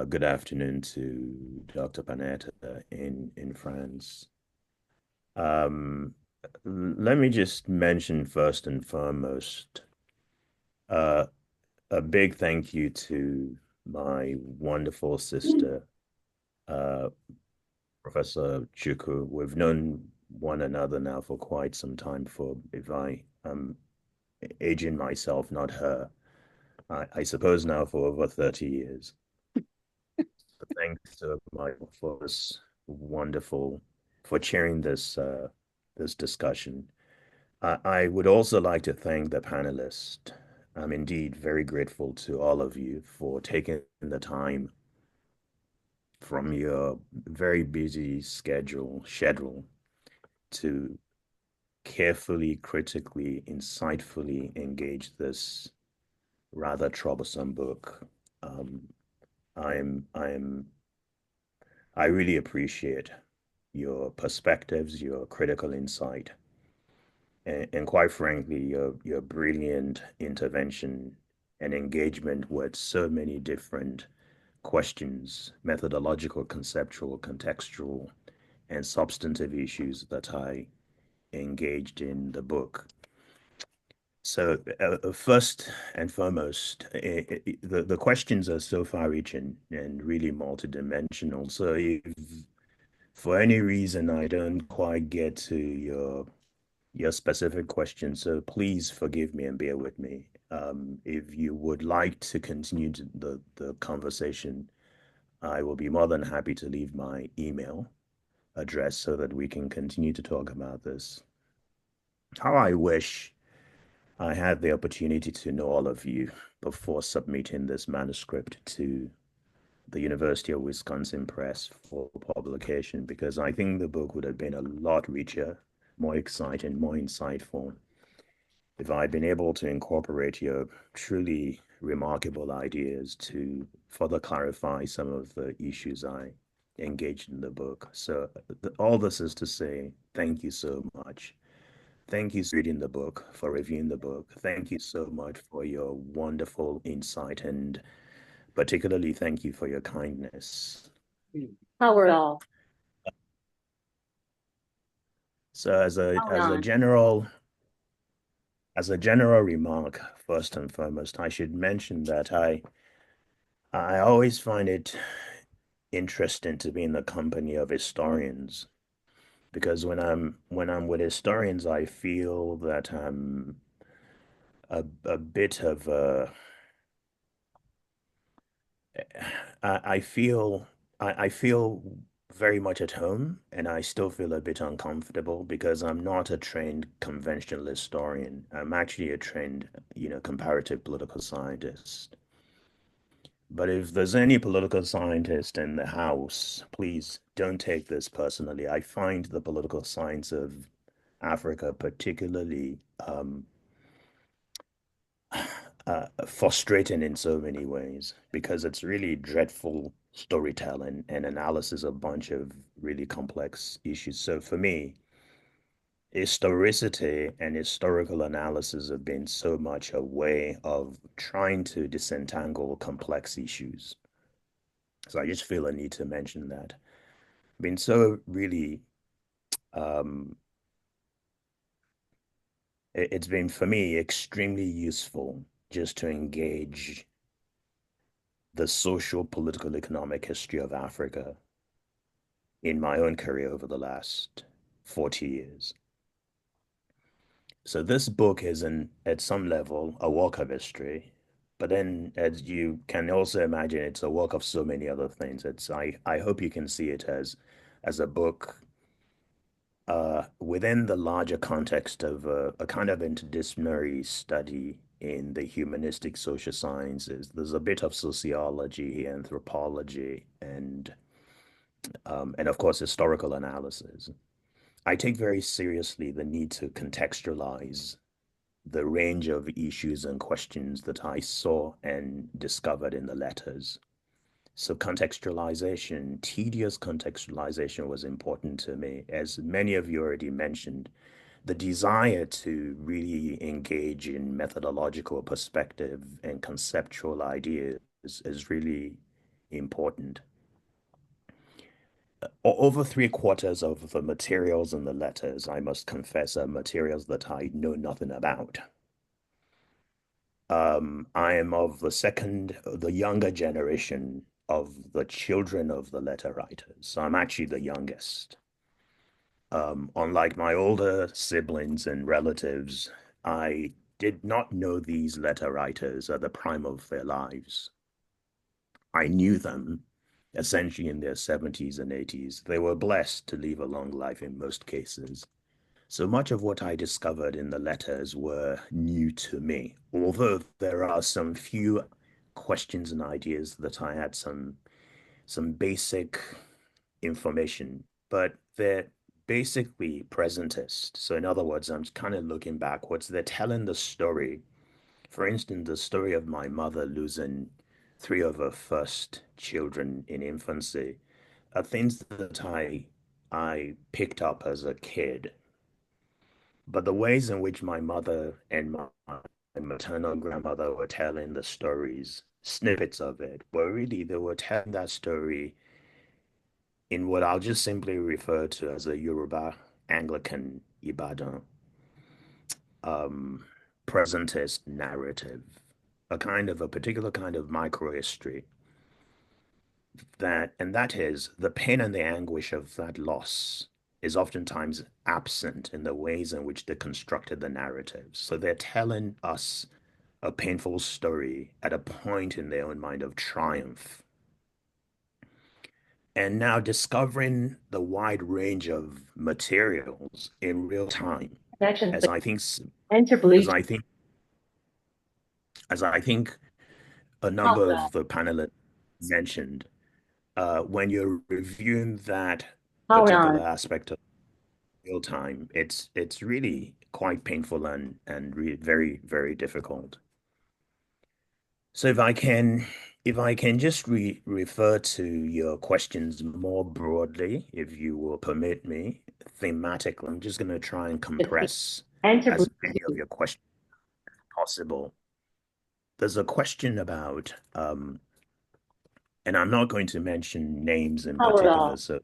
good afternoon to Dr. Panetta in France. Let me just mention first and foremost a big thank you to my wonderful sister, Professor Chukwu. We've known one another now for quite some time, for, if I am aging myself, not her, I suppose now for over 30 years. So thanks to Michael for this wonderful, for chairing this this discussion. I would also like to thank the panelists. I'm indeed very grateful to all of you for taking the time from your very busy schedule to carefully, critically, insightfully engage this rather troublesome book. I really appreciate your perspectives, your critical insight, and quite frankly, your brilliant intervention and engagement with so many different questions, methodological, conceptual, contextual, and substantive issues that I engaged in the book. So first and foremost, the questions are so far-reaching and really multidimensional. So if for any reason I don't quite get to your specific question, so please forgive me and bear with me. If you would like to continue the conversation, I will be more than happy to leave my email address so that we can continue to talk about this. How I wish I had the opportunity to know all of you before submitting this manuscript to the University of Wisconsin Press for publication, because I think the book would have been a lot richer, more exciting, more insightful if I'd been able to incorporate your truly remarkable ideas to further clarify some of the issues I engaged in the book. So all this is to say, thank you so much. Thank you for reading the book, for reviewing the book. Thank you so much for your wonderful insight, and particularly thank you for your kindness. Power all. So as a general remark, first and foremost, I should mention that I always find it interesting to be in the company of historians, because when I'm with historians, I feel that I'm a bit of a I feel very much at home, and I still feel a bit uncomfortable because I'm not a trained conventional historian. I'm actually a trained, comparative political scientist. But if there's any political scientist in the house, please don't take this personally. I find the political science of Africa particularly frustrating in so many ways because it's really dreadful storytelling and analysis of a bunch of really complex issues. So for me, historicity and historical analysis have been so much a way of trying to disentangle complex issues. So I just feel a need to mention that. Been so really, um, it's been for me extremely useful just to engage the social, political, economic history of Africa in my own career over the last 40 years. So this book is at some level a work of history, but then as you can also imagine, it's a work of so many other things. I hope you can see it as a book within the larger context of a kind of interdisciplinary study in the humanistic social sciences. There's a bit of sociology, anthropology, and of course historical analysis. I take very seriously the need to contextualize the range of issues and questions that I saw and discovered in the letters. So contextualization, tedious contextualization was important to me. As many of you already mentioned, the desire to really engage in methodological perspective and conceptual ideas is really important. Over three-quarters of the materials in the letters, I must confess, are materials that I know nothing about. I am of the younger generation of the children of the letter writers. So I'm actually the youngest. Unlike my older siblings and relatives, I did not know these letter writers at the prime of their lives. I knew them essentially in their 70s and 80s. They were blessed to live a long life in most cases. So much of what I discovered in the letters were new to me, although there are some few questions and ideas that I had some basic information, but they're basically presentist. So in other words, I'm kind of looking backwards. They're telling the story. For instance, the story of my mother losing three of her first children in infancy are things that I picked up as a kid. But the ways in which my mother and my maternal grandmother were telling the stories, snippets of it, were really, they were telling that story in what I'll just simply refer to as a Yoruba Anglican Ibadan um, presentist narrative, a particular kind of microhistory that is the pain and the anguish of that loss is oftentimes absent in the ways in which they constructed the narrative. So they're telling us a painful story at a point in their own mind of triumph. And now discovering the wide range of materials in real time, as I think, Enter as I Bluetooth. think, as I think a number of the panelists mentioned, when you're reviewing that Power particular on. aspect of real time, it's really quite painful and very, very difficult. So if I can just refer to your questions more broadly, if you will permit me, thematically, I'm just going to try and compress Enter as many of Bluetooth. your questions as possible. There's a question about, and I'm not going to mention names in Power particular,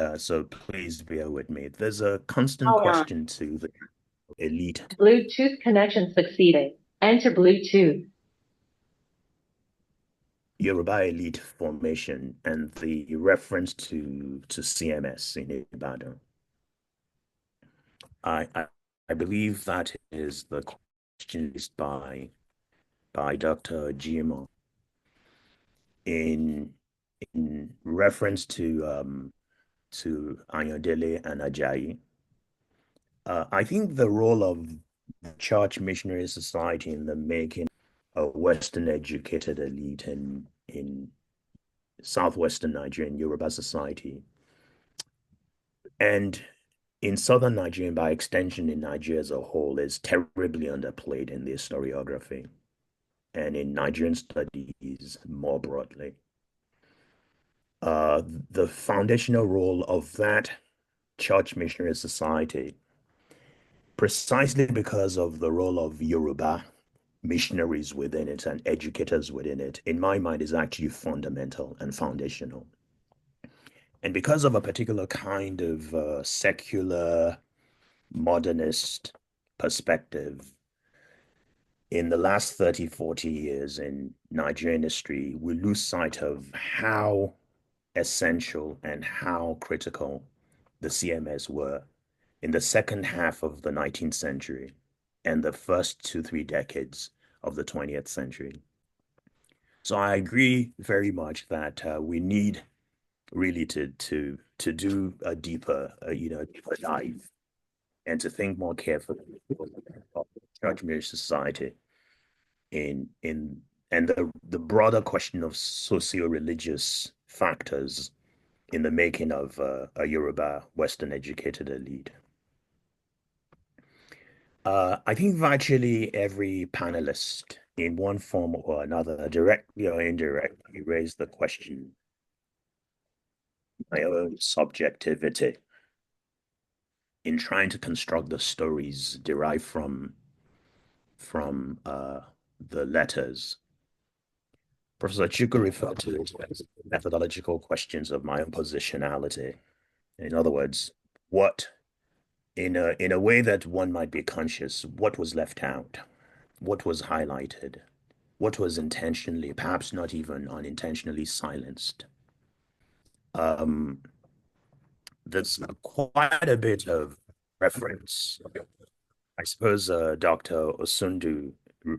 off. so please bear with me. There's a constant Power on. question to the elite. Bluetooth connection succeeded. Enter Bluetooth. Yoruba elite formation and the reference to CMS in Ibadan. I believe that is the question raised by Dr. Jimo in in reference to Ayodele and Ajayi. I think the role of the Church Missionary Society in the making a Western educated elite in southwestern Nigeria and Yoruba society, and in southern Nigeria, and by extension in Nigeria as a whole, is terribly underplayed in the historiography and in Nigerian studies more broadly. The foundational role of that Church Missionary Society, precisely because of the role of Yoruba missionaries within it and educators within it, in my mind, is actually fundamental and foundational. And because of a particular kind of secular modernist perspective, in the last 30, 40 years in Nigerian history, we lose sight of how essential and how critical the CMS were in the second half of the 19th century and the first 2, 3 decades of the 20th century. So I agree very much that we need really to do a deeper deeper dive and to think more carefully about church marriage society in and the broader question of socio-religious factors in the making of a Yoruba Western educated elite. I think virtually every panelist in one form or another, directly or indirectly, raised the question, my own subjectivity in trying to construct the stories derived from the letters. Professor Chuku referred to it as methodological questions of my own positionality. In other words, what, in a way that one might be conscious, what was left out, what was highlighted, what was intentionally, perhaps not even unintentionally silenced. There's quite a bit of reference. I suppose Dr. Osundu,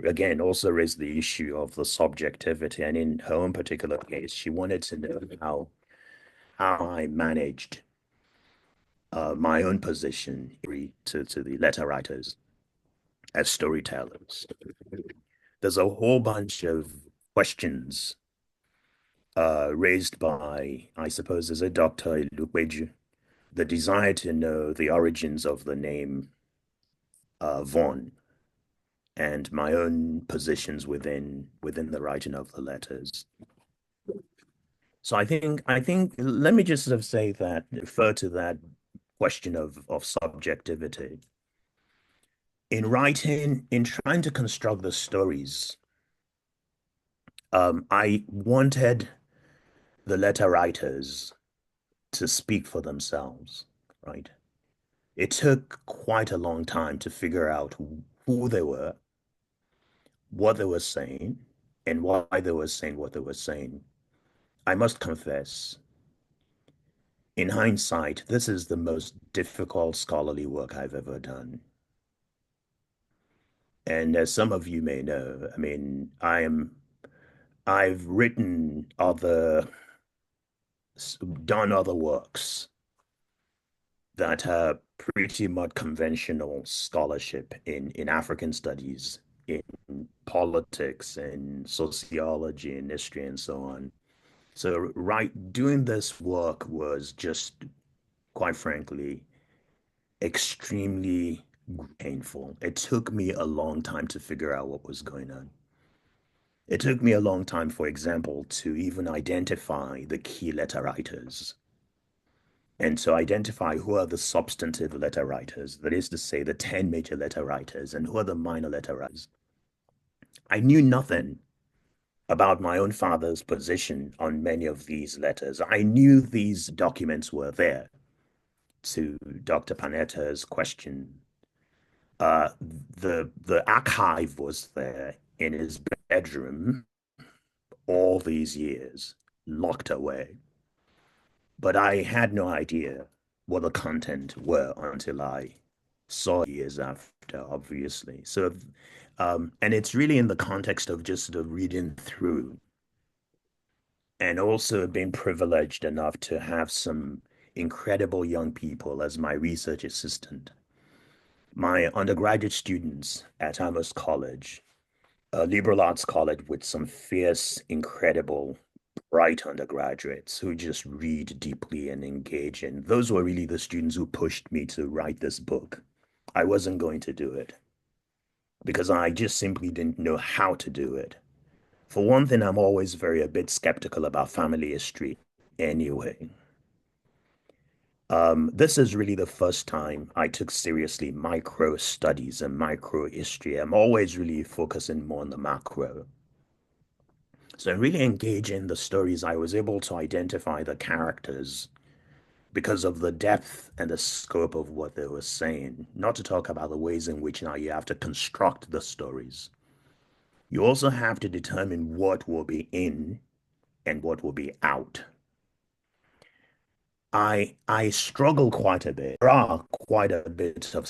again, also raised the issue of the subjectivity. And in her own particular case, she wanted to know how I managed my own position to the letter writers as storytellers. There's a whole bunch of questions raised by, I suppose, as a Dr. Ilukweju, the desire to know the origins of the name Vaughan and my own positions within the writing of the letters. So I think let me just sort of say that, refer to that question of subjectivity. In writing, in trying to construct the stories, I wanted the letter writers to speak for themselves, right? It took quite a long time to figure out who they were, what they were saying, and why they were saying what they were saying. I must confess, in hindsight, this is the most difficult scholarly work I've ever done. And as some of you may know, I mean, I've written done other works that are pretty much conventional scholarship in African studies, in politics and sociology and history and so on. So doing this work was just, quite frankly, extremely painful. It took me a long time to figure out what was going on. It took me a long time, for example, to even identify the key letter writers and to identify who are the substantive letter writers, that is to say, the 10 major letter writers, and who are the minor letter writers. I knew nothing about my own father's position on many of these letters. I knew these documents were there. To Dr. Panetta's question, the archive was there in his bedroom all these years, locked away. But I had no idea what the content were until I saw years after, obviously. So, and it's really in the context of just sort of reading through and also been privileged enough to have some incredible young people as my research assistant. My undergraduate students at Amherst College, a liberal arts college with some fierce, incredible, bright undergraduates who just read deeply and engage. And those were really the students who pushed me to write this book. I wasn't going to do it because I just simply didn't know how to do it. For one thing, I'm always a bit skeptical about family history anyway. This is really the first time I took seriously micro studies and micro history. I'm always really focusing more on the macro. So really engaging the stories, I was able to identify the characters because of the depth and the scope of what they were saying, not to talk about the ways in which now you have to construct the stories. You also have to determine what will be in and what will be out. I struggle quite a bit. There are quite a bit of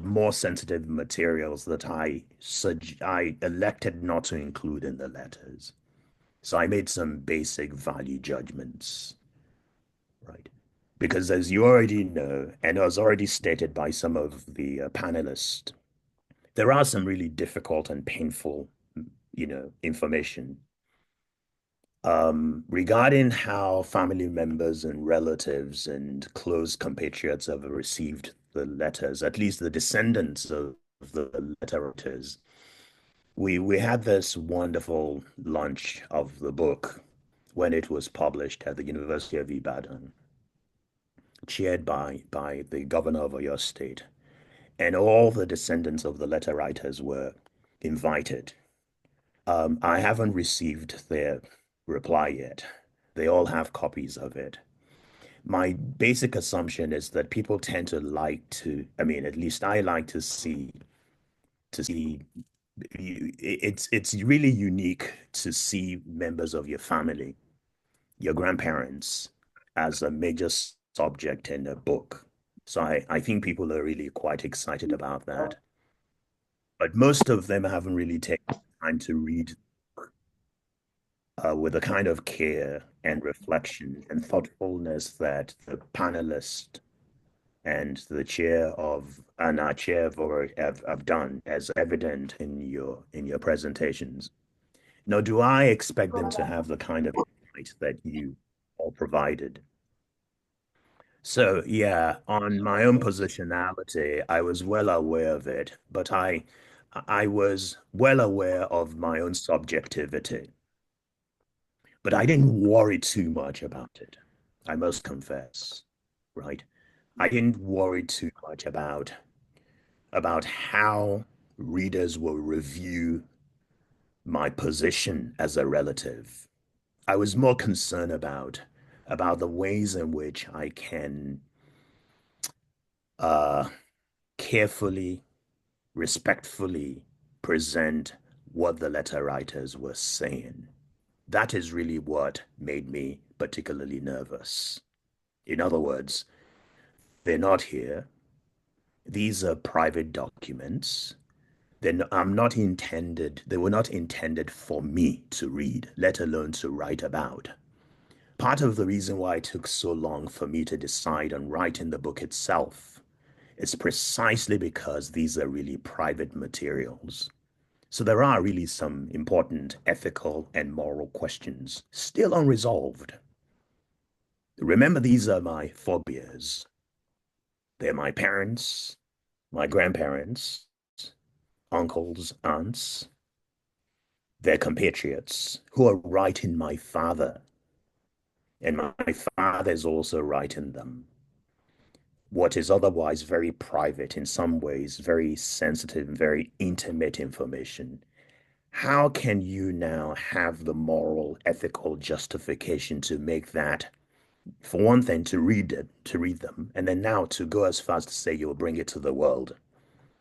more sensitive materials that I elected not to include in the letters. So I made some basic value judgments, right? Because as you already know, and as already stated by some of the panelists, there are some really difficult and painful, information regarding how family members and relatives and close compatriots have received the letters, at least the descendants of the letter writers. We had this wonderful launch of the book when it was published at the University of Ibadan, chaired by the governor of your state, and all the descendants of the letter writers were invited. I haven't received their reply yet. They all have copies of it. My basic assumption is that people tend to like to, I mean, at least I like to see, it's really unique to see members of your family, your grandparents, as a major subject in a book. So I think people are really quite excited about that. But most of them haven't really taken time to read with the kind of care and reflection and thoughtfulness that the panelist and the chair of and our chair have done, as evident in your presentations. Now, do I expect them to have the kind of insight that you all provided? So yeah, on my own positionality, I was well aware of it, but I was well aware of my own subjectivity. But I didn't worry too much about it, I must confess, right? I didn't worry too much about how readers will review my position as a relative. I was more concerned about the ways in which I can carefully, respectfully present what the letter writers were saying. That is really what made me particularly nervous. In other words, they're not here. These are private documents. Then they were not intended for me to read, let alone to write about. Part of the reason why it took so long for me to decide on writing the book itself is precisely because these are really private materials. So there are really some important ethical and moral questions still unresolved. Remember, these are my forebears. They're my parents, my grandparents, uncles, aunts, their compatriots who are writing my father. And my father is also writing them. What is otherwise very private, in some ways, very sensitive, very intimate information. How can you now have the moral, ethical justification to make that, for one thing, to read them, and then now to go as far as to say you'll bring it to the world?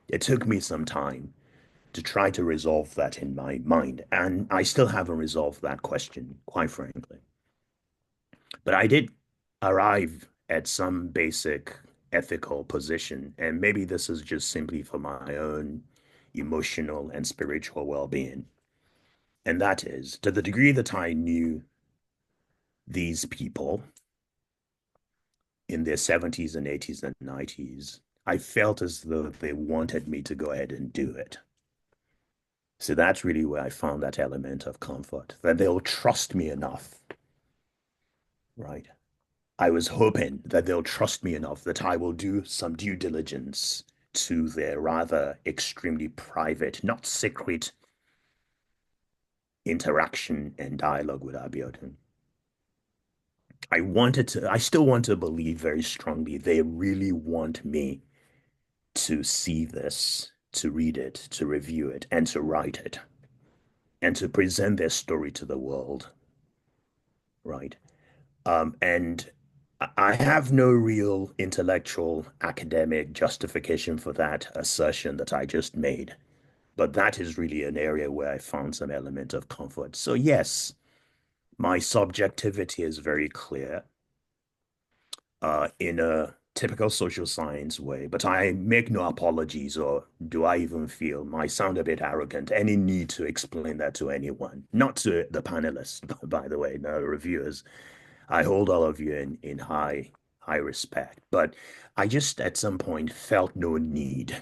It took me some time to try to resolve that in my mind, and I still haven't resolved that question, quite frankly. But I did arrive at some basic ethical position, and maybe this is just simply for my own emotional and spiritual well-being. And that is, to the degree that I knew these people in their 70s and 80s and 90s, I felt as though they wanted me to go ahead and do it. So that's really where I found that element of comfort, that they'll trust me enough, right? I was hoping that they'll trust me enough that I will do some due diligence to their rather extremely private, not secret interaction and dialogue with Abiodun. I still want to believe very strongly they really want me to see this, to read it, to review it, and to write it, and to present their story to the world, right? And I have no real intellectual academic justification for that assertion that I just made, but that is really an area where I found some element of comfort. So yes, my subjectivity is very clear in a typical social science way, but I make no apologies, or do I even feel, might sound a bit arrogant, any need to explain that to anyone, not to the panelists, by the way, no reviewers. I hold all of you in high respect, but I just at some point felt no need,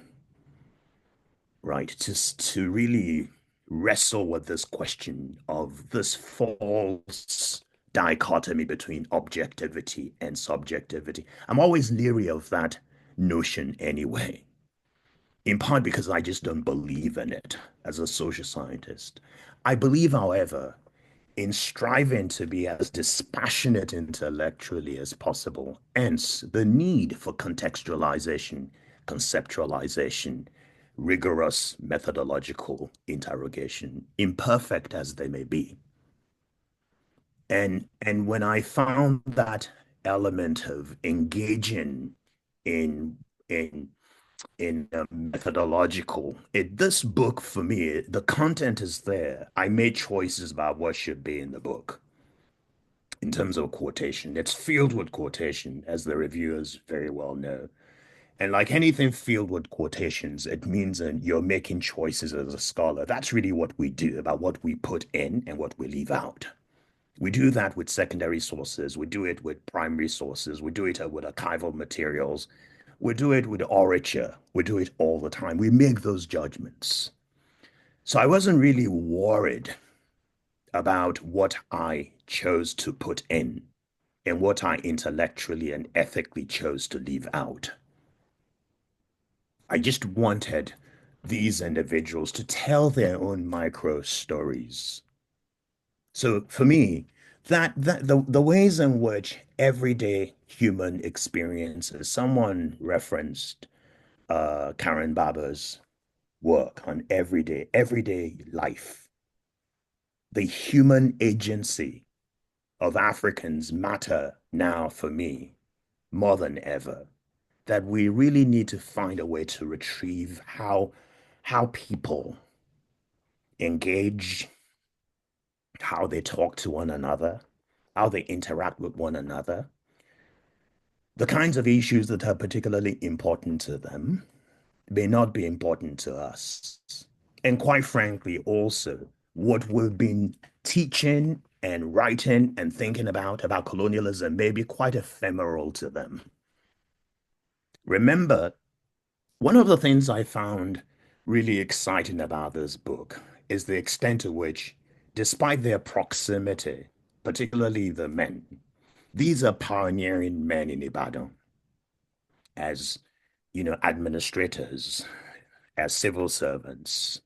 right, just to really wrestle with this question of this false dichotomy between objectivity and subjectivity. I'm always leery of that notion anyway, in part because I just don't believe in it as a social scientist. I believe, however, in striving to be as dispassionate intellectually as possible, hence the need for contextualization, conceptualization, rigorous methodological interrogation, imperfect as they may be. And when I found that element of engaging in in methodological, this book for me, the content is there. I made choices about what should be in the book in terms of quotation. It's filled with quotation, as the reviewers very well know. And like anything filled with quotations, it means that you're making choices as a scholar. That's really what we do about what we put in and what we leave out. We do that with secondary sources. We do it with primary sources. We do it with archival materials. We do it with orature. We do it all the time. We make those judgments. So I wasn't really worried about what I chose to put in and what I intellectually and ethically chose to leave out. I just wanted these individuals to tell their own micro stories. So for me, the ways in which everyday human experiences, someone referenced Karen Baba's work on everyday life, the human agency of Africans matter now for me more than ever. That we really need to find a way to retrieve how people engage, how they talk to one another, how they interact with one another, the kinds of issues that are particularly important to them may not be important to us. And quite frankly, also, what we've been teaching and writing and thinking about colonialism may be quite ephemeral to them. Remember, one of the things I found really exciting about this book is the extent to which, despite their proximity, particularly the men, these are pioneering men in Ibadan as, administrators, as civil servants.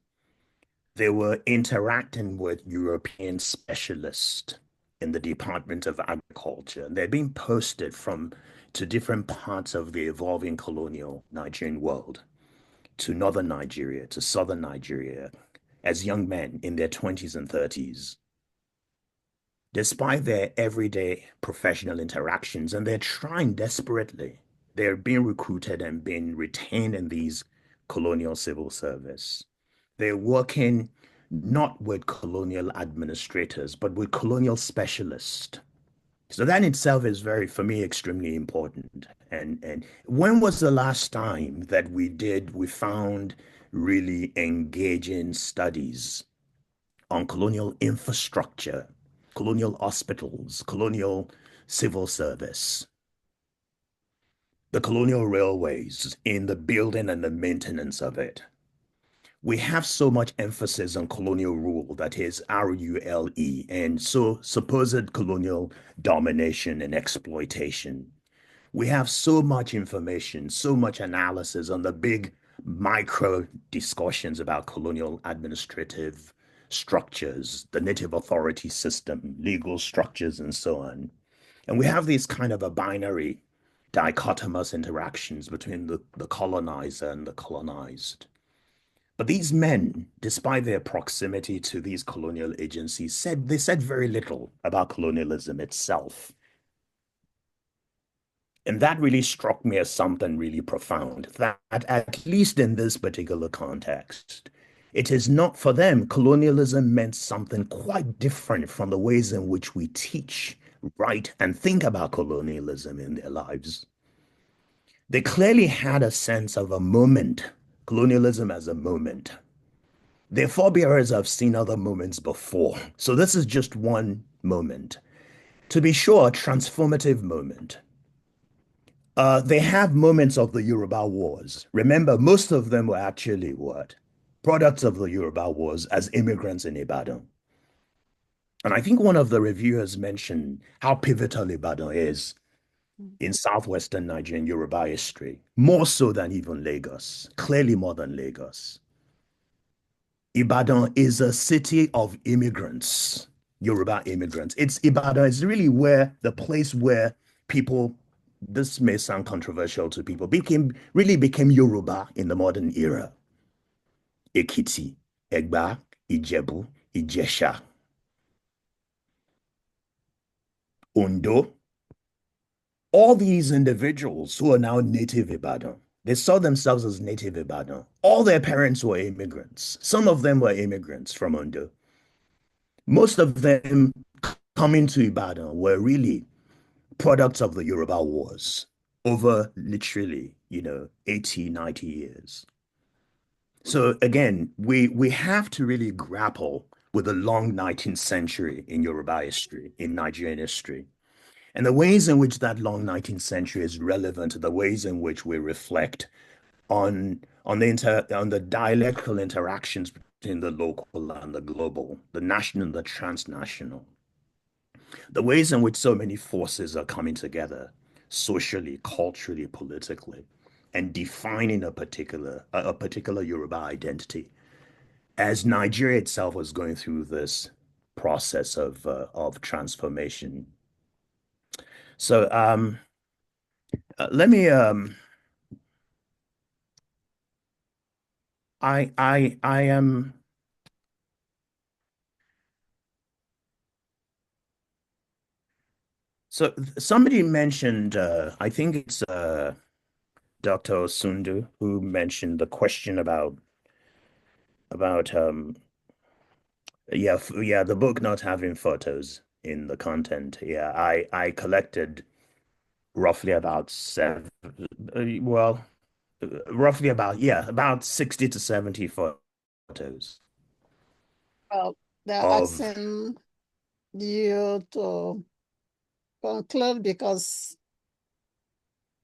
They were interacting with European specialists in the Department of Agriculture. They're being posted to different parts of the evolving colonial Nigerian world, to northern Nigeria, to southern Nigeria, as young men in their 20s and 30s. Despite their everyday professional interactions, and they're trying desperately, they're being recruited and being retained in these colonial civil service. They're working not with colonial administrators, but with colonial specialists. So that in itself is for me, extremely important. And when was the last time that we found really engaging studies on colonial infrastructure, colonial hospitals, colonial civil service, the colonial railways, in the building and the maintenance of it. We have so much emphasis on colonial rule, that is RULE, and so supposed colonial domination and exploitation. We have so much information, so much analysis on the big micro discussions about colonial administrative structures, the native authority system, legal structures, and so on. And we have these kind of a binary dichotomous interactions between the colonizer and the colonized. But these men, despite their proximity to these colonial agencies, said very little about colonialism itself. And that really struck me as something really profound, that at least in this particular context, it is not for them, colonialism meant something quite different from the ways in which we teach, write, and think about colonialism in their lives. They clearly had a sense of a moment, colonialism as a moment. Their forebears have seen other moments before. So this is just one moment. To be sure, a transformative moment. They have moments of the Yoruba Wars. Remember, most of them were actually what? Products of the Yoruba Wars as immigrants in Ibadan. And I think one of the reviewers mentioned how pivotal Ibadan is in southwestern Nigerian Yoruba history, more so than even Lagos, clearly more than Lagos. Ibadan is a city of immigrants, Yoruba immigrants. Ibadan is really where the place where people, this may sound controversial to people, really became Yoruba in the modern era. Ekiti, Egba, Ijebu, Ijesha, Ondo. All these individuals who are now native Ibadan, they saw themselves as native Ibadan. All their parents were immigrants. Some of them were immigrants from Ondo. Most of them coming to Ibadan were really products of the Yoruba Wars over literally, 80, 90 years. So again, we have to really grapple with the long 19th century in Yoruba history, in Nigerian history. And the ways in which that long 19th century is relevant to the ways in which we reflect on the dialectical interactions between the local and the global, the national and the transnational. The ways in which so many forces are coming together socially, culturally, politically, and defining a particular Yoruba identity, as Nigeria itself was going through this process of transformation. So let me I am so somebody mentioned I think it's Dr. Osundu who mentioned the question about the book not having photos in the content. Yeah, I collected roughly about about 60 to 70 photos. Well, they're asking you to conclude because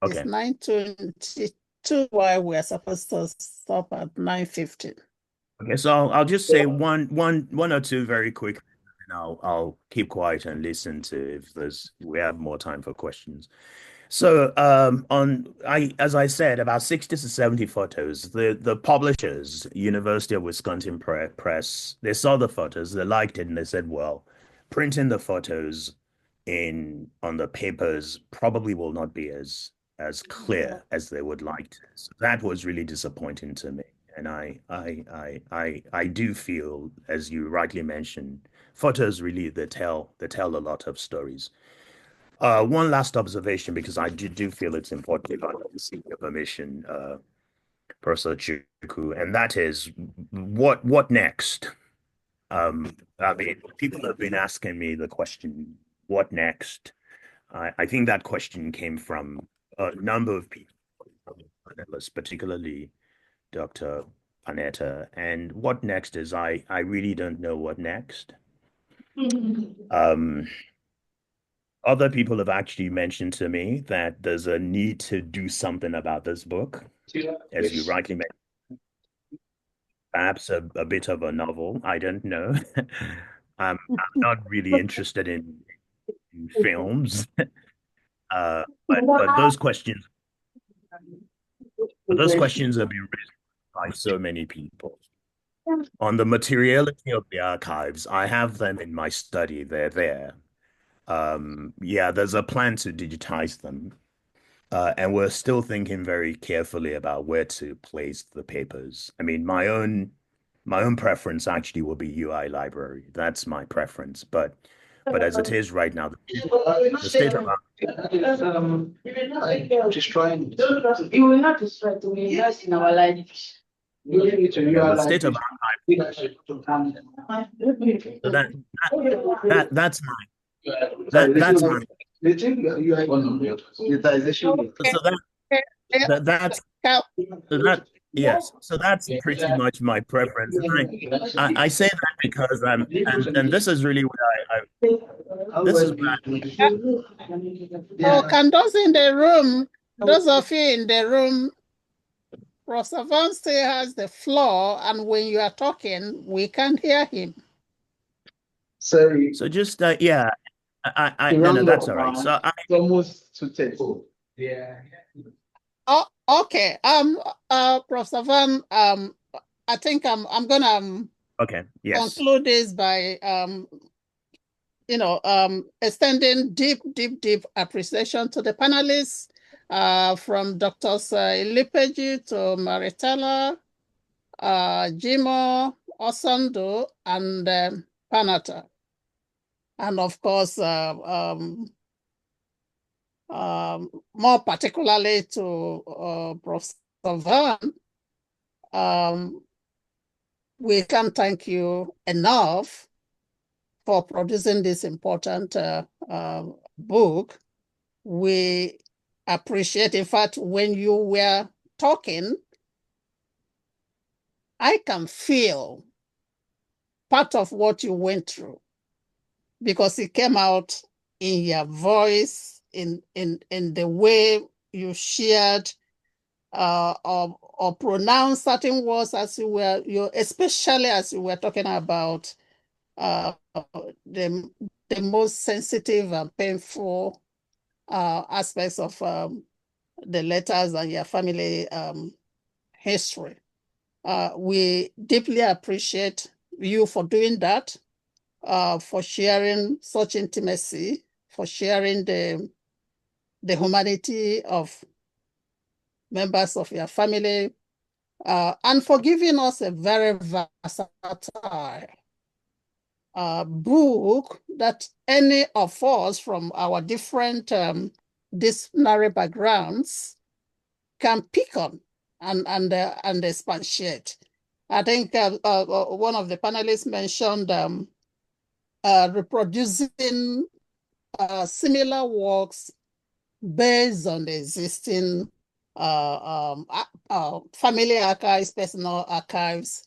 it's 9:22 while we're supposed to stop at 9:50. Okay, so I'll just say one or two very quick, and I'll keep quiet and listen to if we have more time for questions. So as I said, about 60 to 70 photos. The publishers, University of Wisconsin Press, they saw the photos, they liked it, and they said, well, printing the photos on the papers probably will not be as clear as they would like to. So that was really disappointing to me. And I do feel, as you rightly mentioned, photos really they tell a lot of stories. One last observation, because I do feel it's important, if I can seek your permission, Professor Chukwu, and that is what next? I mean, people have been asking me the question, what next? I think that question came from a number of people, particularly Dr. Panetta. And what next is I really don't know what next. Other people have actually mentioned to me that there's a need to do something about this book, as you rightly mentioned. Perhaps a bit of a novel. I don't know. I'm not really interested in films. But those questions have been raised by so many people. On the materiality of the archives, I have them in my study. They're there. Yeah, there's a plan to digitize them. And we're still thinking very carefully about where to place the papers. I mean, my own preference actually will be UI library. That's my preference. But as it is right now, the state of destroying it. You will not destroy it. We invest in our lives. the state of so that's my yes. So that's pretty much my preference. And I say that because and this is really what this is what Oh, can those in the room, those of you in the room, Professor Vaughan still has the floor, and when you are talking, we can't hear him. So just yeah, no, that's all right. So almost 2:30. Yeah. Oh, okay. Professor Vaughan, I think I'm gonna okay. Yes. conclude this by extending deep appreciation to the panelists, from Drs. Ilipeji to Maritella, Jimo, Osando, and Panata. And of course, more particularly to Professor Vaughan, we can't thank you enough for producing this important book. We appreciate, in fact, when you were talking, I can feel part of what you went through because it came out in your voice, in the way you shared or pronounced certain words as you were, especially as you were talking about the most sensitive and painful aspects of the letters and your family history. We deeply appreciate you for doing that, for sharing such intimacy, for sharing the humanity of members of your family, and for giving us a very versatile book that any of us from our different disciplinary backgrounds can pick on and expatiate. I think one of the panelists mentioned reproducing similar works based on the existing family archives, personal archives.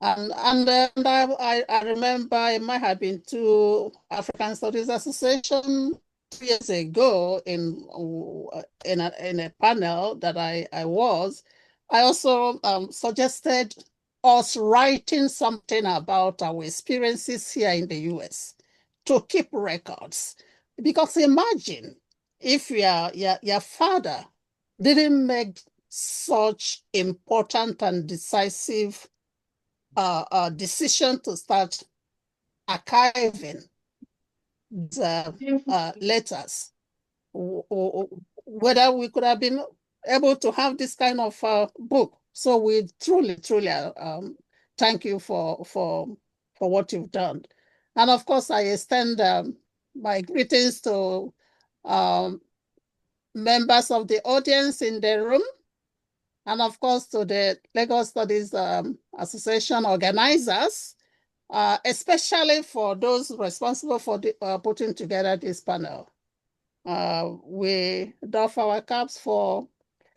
And I remember it might have been to African Studies Association 2 years ago in a panel that I was. I also suggested us writing something about our experiences here in the US to keep records. Because imagine if your father didn't make such important and decisive decision to start archiving the letters, whether we could have been able to have this kind of book. So we truly thank you for what you've done. And of course, I extend my greetings to members of the audience in the room, and of course to the Legal Studies Association organizers, especially for those responsible for putting together this panel. We doff our caps for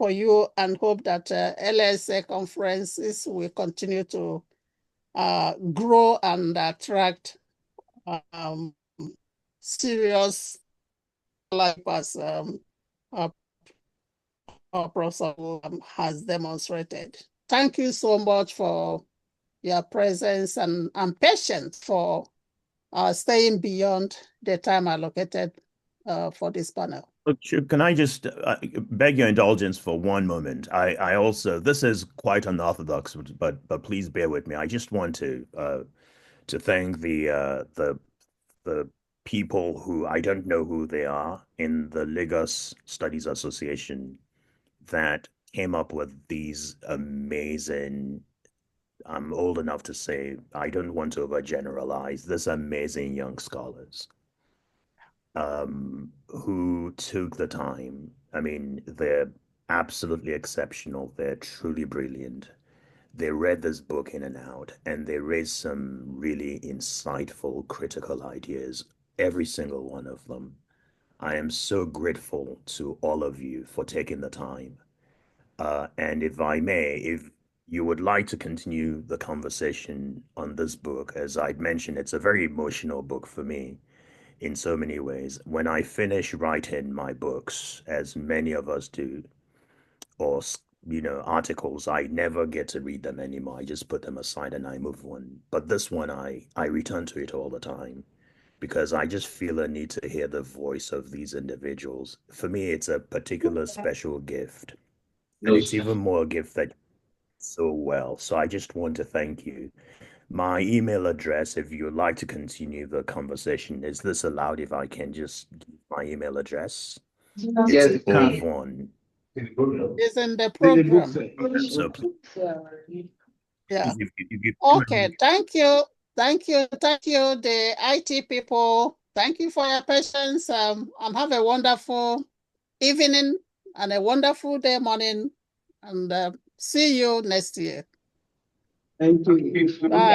you and hope that LSA conferences will continue to grow and attract serious life as our Professor has demonstrated. Thank you so much for your presence and patience for staying beyond the time allocated for this panel. Can I just beg your indulgence for one moment? I also, this is quite unorthodox, but please bear with me. I just want to thank the people who, I don't know who they are, in the Lagos Studies Association that came up with these amazing, I'm old enough to say, I don't want to overgeneralize, this amazing young scholars who took the time. I mean, they're absolutely exceptional. They're truly brilliant. They read this book in and out, and they raised some really insightful, critical ideas, every single one of them. I am so grateful to all of you for taking the time. And if I may, if you would like to continue the conversation on this book, as I'd mentioned, it's a very emotional book for me in so many ways. When I finish writing my books, as many of us do, or articles, I never get to read them anymore. I just put them aside and I move on. But this one, I return to it all the time because I just feel a need to hear the voice of these individuals. For me, it's a particular special gift, and it's even more a gift that so well. So I just want to thank you. My email address, if you'd like to continue the conversation, is this allowed if I can just give my email address? Yes, It's Ovon. It's in the program. So please, Yeah. if you Okay, thank you. Thank you. Thank you, the IT people. Thank you for your patience. And have a wonderful evening and a wonderful day, morning. And see you next year. Thank you. Bye.